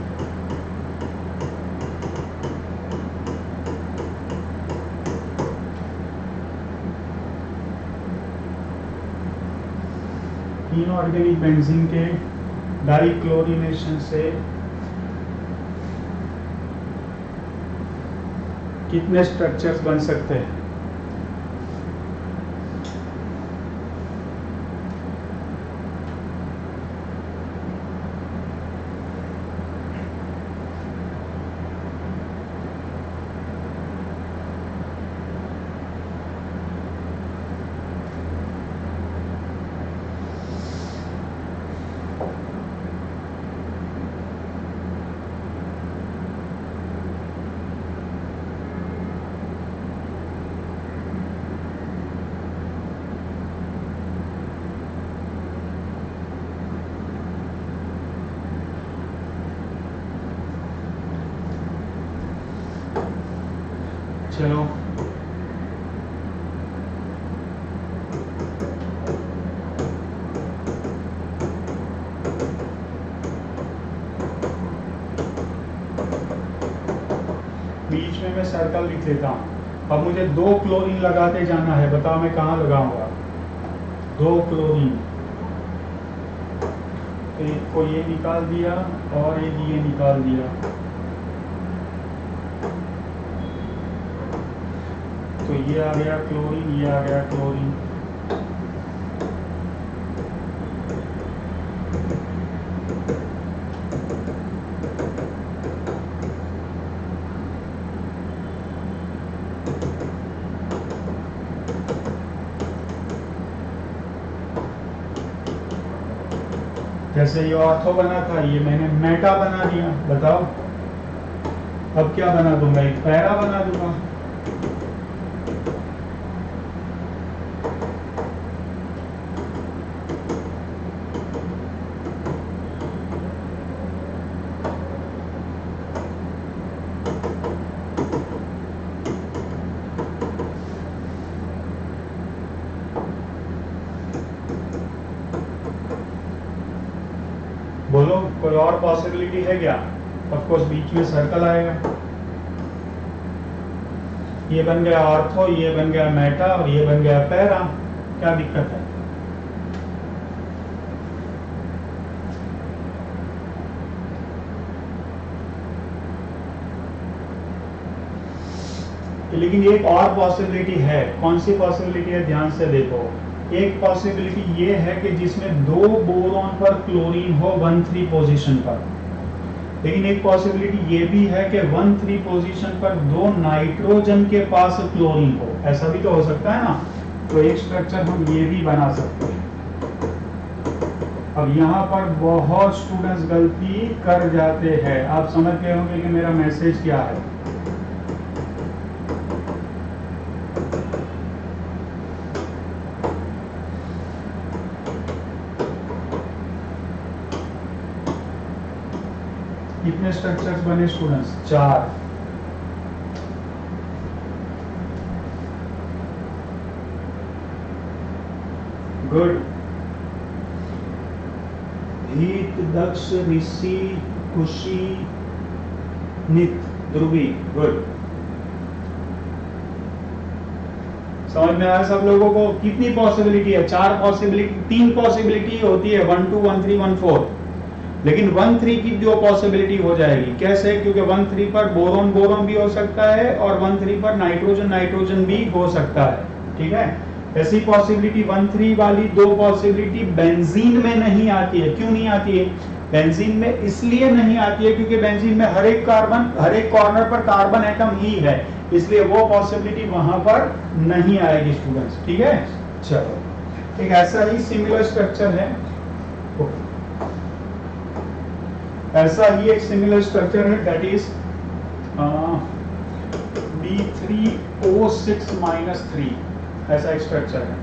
Inorganic benzene के डाइक्लोरिनेशन से कितने स्ट्रक्चर्स बन सकते हैं? चलो बीच में मैं सर्कल लिख लेता हूँ। अब मुझे 2 क्लोरीन लगाते जाना है, बताओ मैं कहाँ लगाऊंगा? 2 क्लोरीन, एक को ये निकाल दिया और एक ये निकाल दिया, तो ये आ गया क्लोरीन, ये आ गया क्लोरीन। जैसे ये ऑर्थो बना था, ये मैंने मेटा बना दिया, बताओ अब क्या बना दूंगा? एक पैरा बना दूंगा। बोलो कोई और पॉसिबिलिटी है क्या? ऑफ कोर्स बीच में सर्कल आएगा। ये बन गया ऑर्थो, ये बन गया मेटा और ये बन गया पैरा। क्या दिक्कत है? लेकिन एक और पॉसिबिलिटी है। कौन सी पॉसिबिलिटी है? ध्यान से देखो। एक पॉसिबिलिटी ये है कि जिसमें 2 बोरॉन पर क्लोरीन हो 1,3 पोजीशन पर, लेकिन एक पॉसिबिलिटी ये भी है कि 1,3 पोजीशन पर 2 नाइट्रोजन के पास क्लोरीन हो। ऐसा भी तो हो सकता है ना। तो एक स्ट्रक्चर हम ये भी बना सकते हैं। अब यहाँ पर बहुत स्टूडेंट्स गलती कर जाते हैं। आप समझ गए होंगे कि मेरा मैसेज क्या है। कितने स्ट्रक्चर्स बने स्टूडेंट्स? 4। गुड। भीत, दक्ष, ऋषि, कुशी, नित, ध्रुवी। गुड। समझ में आया सब लोगों को? कितनी पॉसिबिलिटी है? 4 पॉसिबिलिटी। 3 पॉसिबिलिटी होती है 1, 2, 1, 3, 1, 4, लेकिन 1, 3 की जो पॉसिबिलिटी हो जाएगी। कैसे? क्योंकि 1, 3 पर बोरोन बोरोन भी हो सकता है और 1, 3 पर नाइट्रोजन नाइट्रोजन भी हो सकता है। ठीक है, ऐसी पॉसिबिलिटी 1 3 वाली दो पॉसिबिलिटी बेंजीन में नहीं आती है। क्यों नहीं आती है? बेंजीन में इसलिए नहीं आती है क्योंकि बेंजीन में हर एक कॉर्नर पर कार्बन एटम ही है, इसलिए वो पॉसिबिलिटी वहां पर नहीं आएगी स्टूडेंट्स। ठीक है, चलो एक ऐसा ही सिमिलर स्ट्रक्चर है, ऐसा ही एक सिमिलर स्ट्रक्चर है, दैट इज B3O6-3, ऐसा एक स्ट्रक्चर है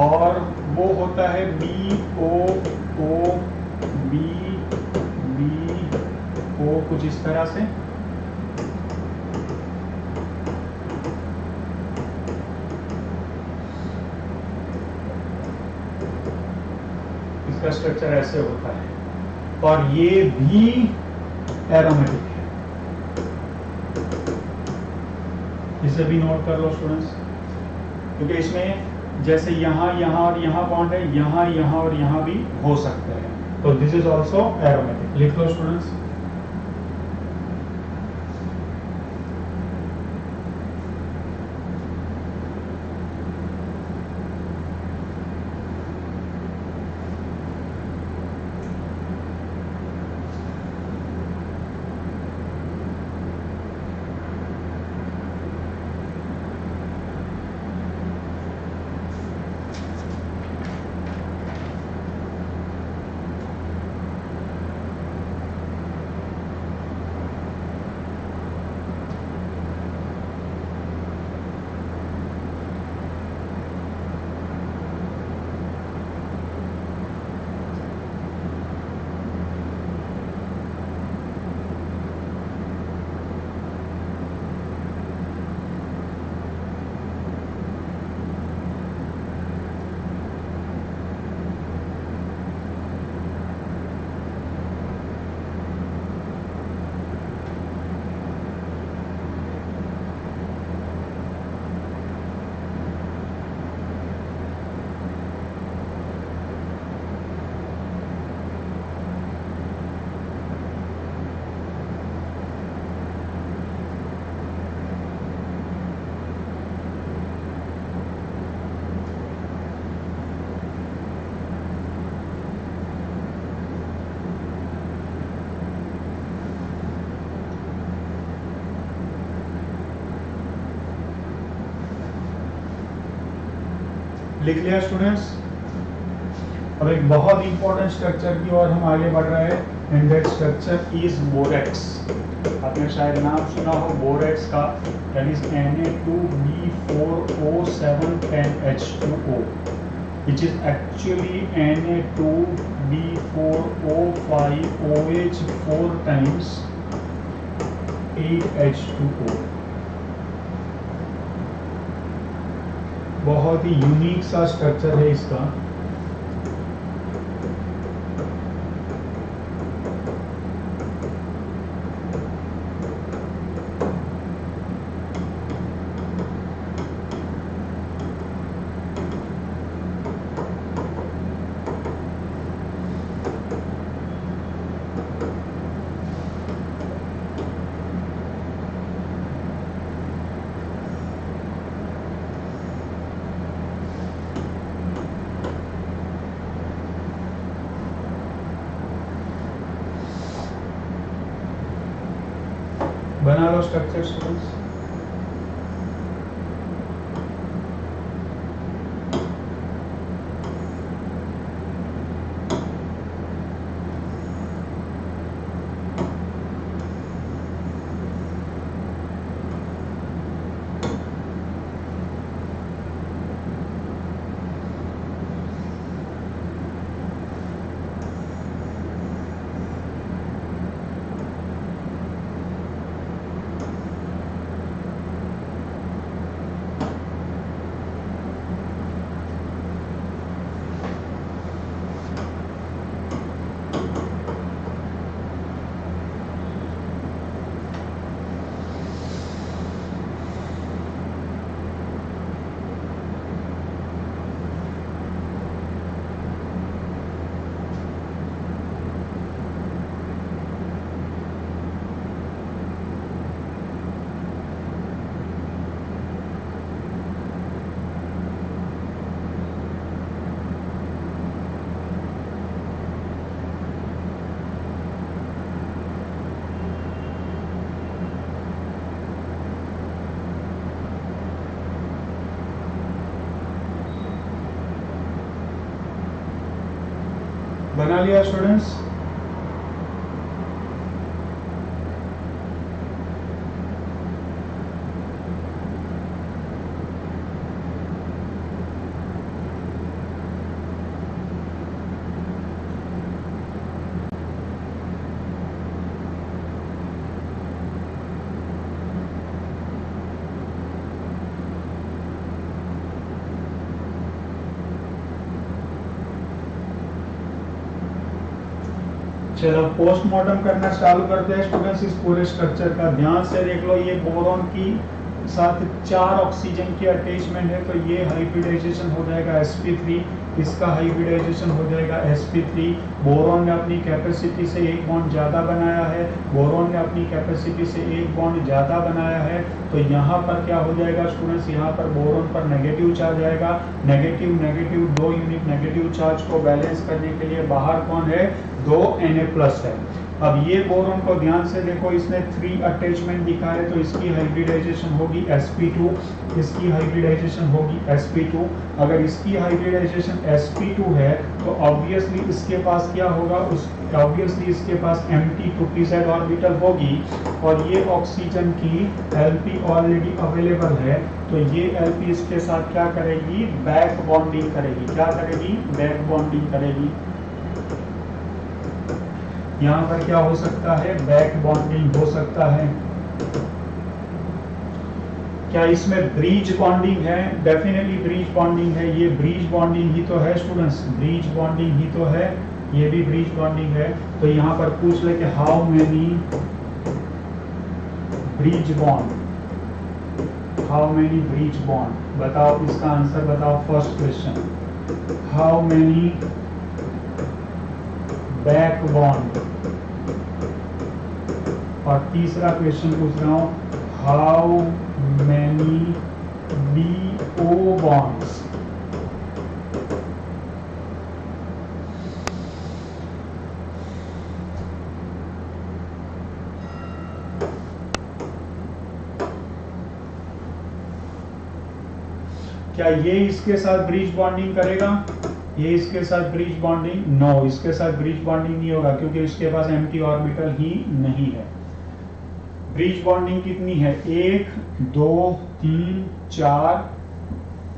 और वो होता है BOO BBO कुछ इस तरह से। इसका स्ट्रक्चर ऐसे होता है और ये भी एरोमेटिक है, इसे भी नोट कर लो स्टूडेंट्स, क्योंकि इसमें जैसे यहाँ और यहाँ बॉन्ड है, यहाँ और यहाँ भी हो सकते हैं, तो दिस इज ऑल्सो एरोमेटिक। लिख लो स्टूडेंट्स। लिख लिया स्टूडेंट्स। अब एक बहुत इंपॉर्टेंट स्ट्रक्चर की ओर हम आगे बढ़ रहे हैं, and that structure is borax. आपने शायद नाम सुना हो बोरेक्स का, that is Na2B4O710H2O which is actually Na2B4O5OH 4 times 8H2O। बहुत ही यूनिक सा स्ट्रक्चर है इसका। बना लो स्ट्रक्चर स्टूडेंट्स। बना लिया स्टूडेंट्स? चलो पोस्टमार्टम करना चालू करते हैं स्टूडेंट्स इस पूरे स्ट्रक्चर का। ध्यान से देख लो, ये बोरॉन की साथ 4 ऑक्सीजन की अटैचमेंट है, तो ये हाइब्रिडाइजेशन हो जाएगा sp3, इसका हाइब्रिडाइजेशन हो जाएगा sp3। बोरॉन ने अपनी कैपेसिटी से एक बॉन्ड ज़्यादा बनाया है, बोरॉन ने अपनी कैपेसिटी से एक बॉन्ड ज़्यादा बनाया है, तो यहाँ पर क्या हो जाएगा स्टूडेंट्स, यहाँ पर बोरॉन पर नेगेटिव चार्ज आएगा। Negative negative 2 unit negative charge को बैलेंस करने के लिए बाहर कौन है, 2 Na+ है। अब ये बोरॉन को ध्यान से देखो, इसने 3 अटैचमेंट दिखा है, तो इसकी हाइब्रिडाइजेशन होगी sp2, इसकी हाइब्रिडाइजेशन होगी sp2। अगर इसकी हाइब्रिडाइजेशन sp2 है तो ऑब्वियसली इसके पास क्या होगा, ऑब्वियसली इसके पास empty 2p z ऑर्बिटल होगी, और ये ऑक्सीजन की Lp ऑलरेडी अवेलेबल है, तो ये Lp इसके साथ क्या करेगी, बैक बॉन्डिंग करेगी। क्या करेगी, बैक बॉन्डिंग करेगी। यहाँ पर क्या हो सकता है, बैक बॉन्डिंग हो सकता है। क्या इसमें ब्रीज बॉन्डिंग है, डेफिनेटली ब्रीज बॉन्डिंग है, ये ब्रीज बॉन्डिंग ही तो है स्टूडेंट्स, ब्रीज बॉन्डिंग ही तो है, ये भी ब्रीज बॉन्डिंग है। तो यहाँ पर पूछ ले कि how many bridge bond, how many bridge bond, बताओ इसका आंसर बताओ। First question, how many back bond, और तीसरा क्वेश्चन पूछ रहा हूं, हाउ मेनी BO बॉन्ड्स। क्या ये इसके साथ ब्रीज बॉन्डिंग करेगा, ये इसके साथ ब्रीज बॉन्डिंग, नो, इसके साथ ब्रीज बॉन्डिंग नहीं होगा, क्योंकि इसके पास एम्प्टी ऑर्बिटल ही नहीं है। ब्रीज बॉन्डिंग कितनी है, 1 2 3 4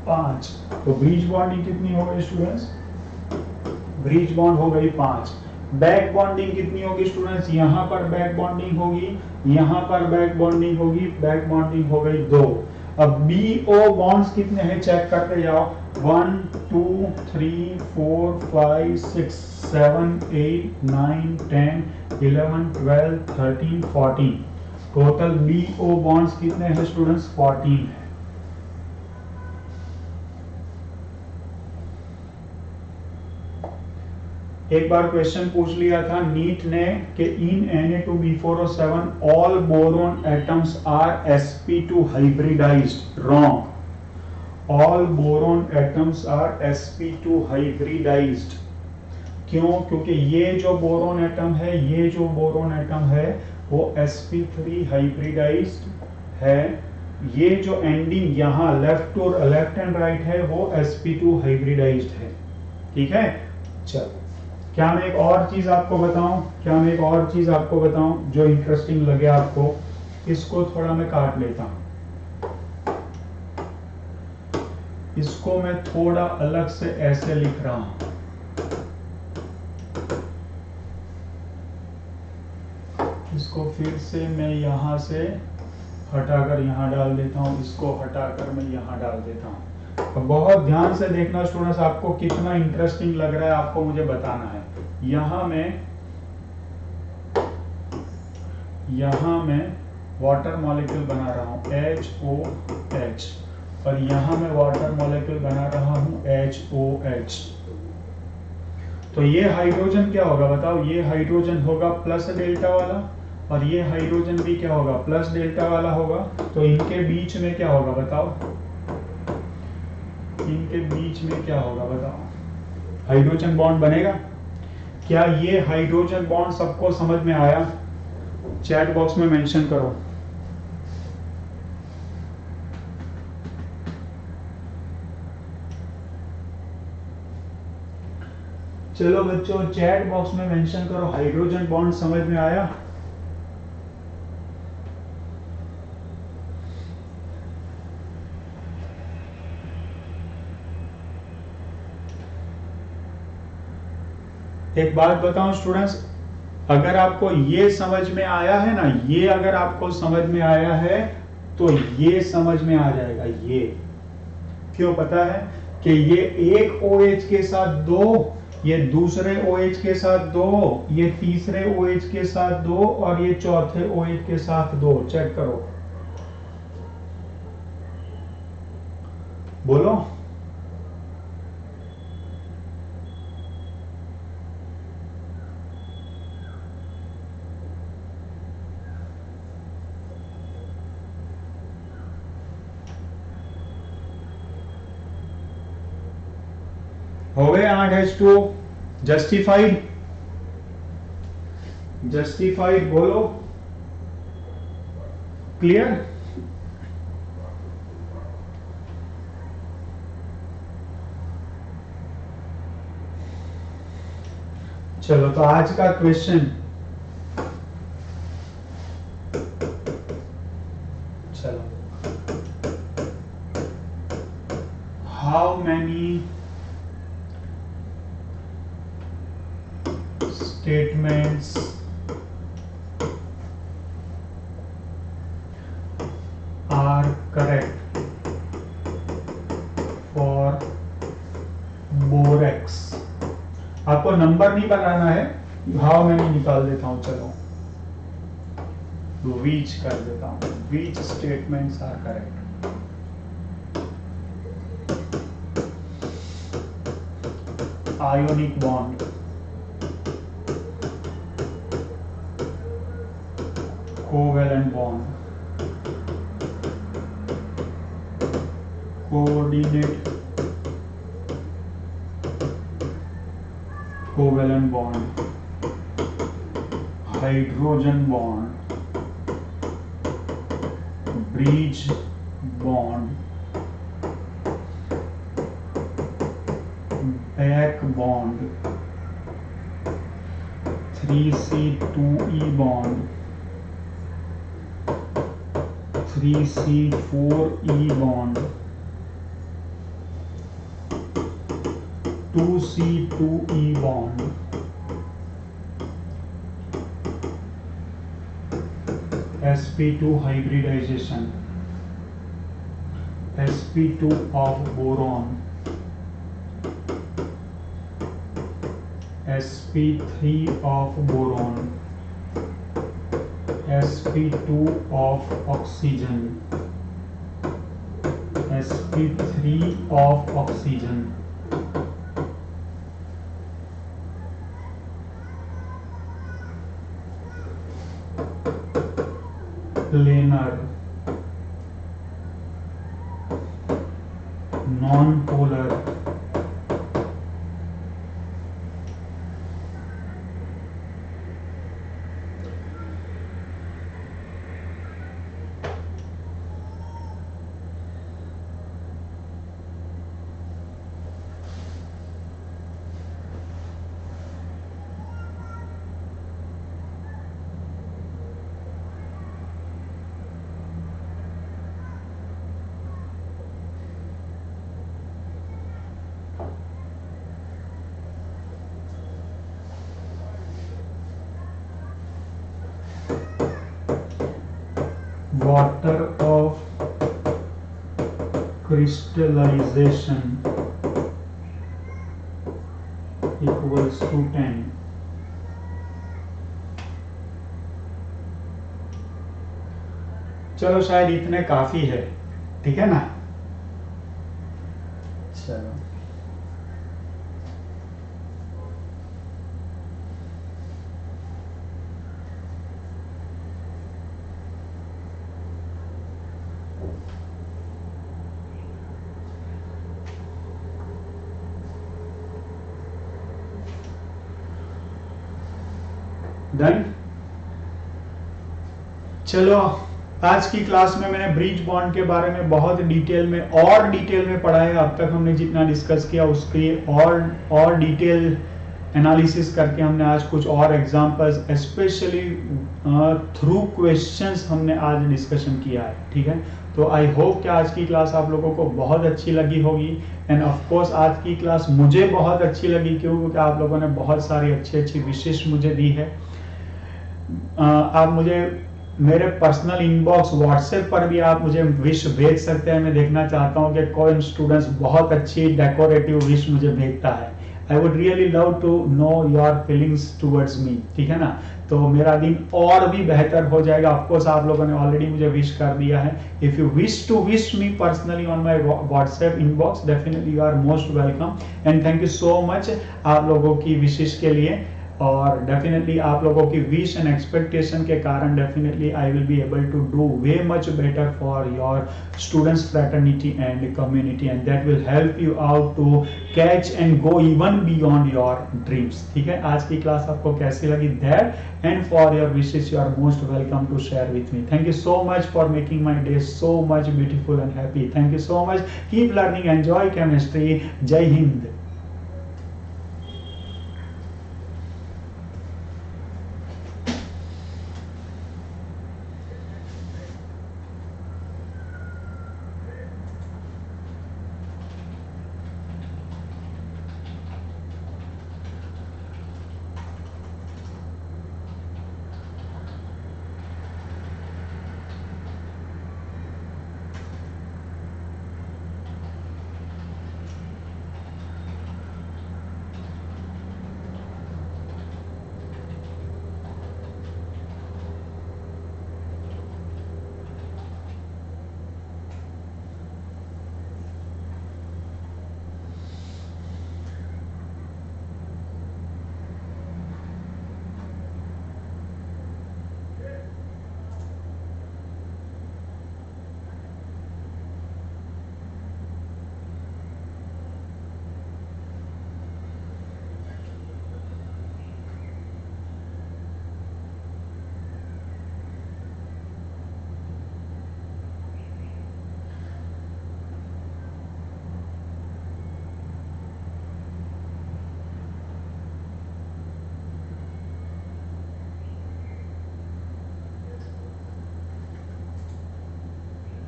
5, तो ब्रीज बॉन्डिंग कितनी हो गई स्टूडेंट्स, ब्रीज बॉन्ड हो गई 5। बैक बॉन्डिंग कितनी होगी स्टूडेंट्स, यहाँ पर बैक बॉन्डिंग होगी, यहाँ पर बैक बॉन्डिंग होगी, बैक बॉन्डिंग हो गई 2। अब BO बॉन्ड्स कितने हैं चेक करते जाओ, 1 2 3 4 5 6 7 8 9 10 11 12 13 14, टोटल BO बॉन्ड्स कितने हैं स्टूडेंट्स, 14 है। एक बार क्वेश्चन पूछ लिया था नीट ने कि in Na2B4O7 all boron atoms are sp2 hybridised, wrong. All boron atoms are sp2 hybridised. क्यों, क्योंकि ये जो बोरोन एटम है, ये जो बोरोन एटम है वो sp3 हाइब्रिडाइज्ड है। ये जो एंडिंग यहाँ लेफ्ट एंड राइट है वो sp2 हाइब्रिडाइज्ड है। ठीक है, चलो क्या मैं एक और चीज आपको बताऊं, क्या मैं एक और चीज आपको बताऊं जो इंटरेस्टिंग लगे आपको, इसको थोड़ा मैं काट लेता हूं, इसको मैं थोड़ा अलग से ऐसे लिख रहा हूं, इसको फिर से मैं यहां से हटाकर यहां डाल देता हूं, इसको हटाकर मैं यहां डाल देता हूं। तो बहुत ध्यान से देखना स्टूडेंट्स, आपको कितना इंटरेस्टिंग लग रहा है आपको मुझे बताना है। यहां मैं वाटर मॉलिक्यूल बना रहा हूं HOH, और यहां मैं वाटर मॉलिक्यूल बना रहा हूं HOH। तो ये हाइड्रोजन क्या होगा बताओ, ये हाइड्रोजन होगा प्लस डेल्टा वाला, और ये हाइड्रोजन भी क्या होगा, प्लस डेल्टा वाला होगा। तो इनके बीच में क्या होगा बताओ, इनके बीच में क्या होगा बताओ, हाइड्रोजन बॉन्ड बनेगा। क्या ये हाइड्रोजन बॉन्ड सबको समझ में आया, चैट बॉक्स में मेंशन करो। चलो बच्चों चैट बॉक्स में मेंशन करो हाइड्रोजन बॉन्ड समझ में आया। एक बात बताऊं स्टूडेंट्स, अगर आपको ये समझ में आया है ना, ये अगर आपको समझ में आया है तो ये समझ में आ जाएगा। ये क्यों पता है कि ये एक OH के साथ 2, ये दूसरे OH के साथ 2, ये तीसरे OH के साथ 2 और ये चौथे OH के साथ 2। चेक करो, बोलो। हो गए 8H2 जस्टिफाइड, जस्टिफाइड बोलो। क्लियर? चलो तो आज का क्वेश्चन, चलो how many statements are correct for borax। आपको नंबर नहीं बनाना है, हाउ मैनी निकाल देता हूं। चलो which कर देता हूं, which statements are correct। ionic bond, covalent bond, coordinate covalent bond, hydrogen bond, bridge bond, back bond, 3C2E bond, 3C4E bond, 2C2E bond, sp2 hybridization, sp2 of boron, sp3 of boron, sp2 of oxygen, sp3 of oxygen, planar, non-polar, water of crystallization equals to 10। चलो शायद इतने काफी है, ठीक है ना। चलो डन। चलो आज की क्लास में मैंने ब्रिज बॉन्ड के बारे में बहुत डिटेल में और डिटेल में पढ़ा है। अब तक हमने जितना डिस्कस किया उसके और डिटेल एनालिसिस करके हमने आज कुछ और एग्जांपल्स स्पेशली थ्रू क्वेश्चंस हमने आज डिस्कशन किया है, ठीक है। तो आई होप कि आज की क्लास आप लोगों को बहुत अच्छी लगी होगी, एंड ऑफ कोर्स आज की क्लास मुझे बहुत अच्छी लगी क्योंकि आप लोगों ने बहुत सारी अच्छी विशेष मुझे दी है। आप मुझे मेरे पर्सनल इनबॉक्स व्हाट्सएप पर भी आप मुझे विश भेज सकते हैं। मैं देखना चाहता हूं कि कौन स्टूडेंट्स बहुत अच्छी डेकोरेटिव विश मुझे भेजता है। I would really love to know your feelings towards me, ठीक है ना। तो मेरा दिन और भी बेहतर हो जाएगा। ऑफ कोर्स आप लोगों ने ऑलरेडी मुझे विश कर दिया है। If you wish to wish me personally on my WhatsApp inbox, definitely you are most welcome, and thank you so much आप लोगों की विशेष के लिए। और डेफिनेटली आप लोगों की विश एंड एक्सपेक्टेशन के कारण definitely I will be able to do way much better for your students fraternity and community, and that will help you out to catch and go even beyond your dreams, ठीक है। आज की क्लास आपको कैसी लगी, that and for your wishes you are most welcome to share with me. Thank you so much for making my day so much beautiful and happy. Thank you so much. Keep learning, enjoy chemistry. जय हिंद।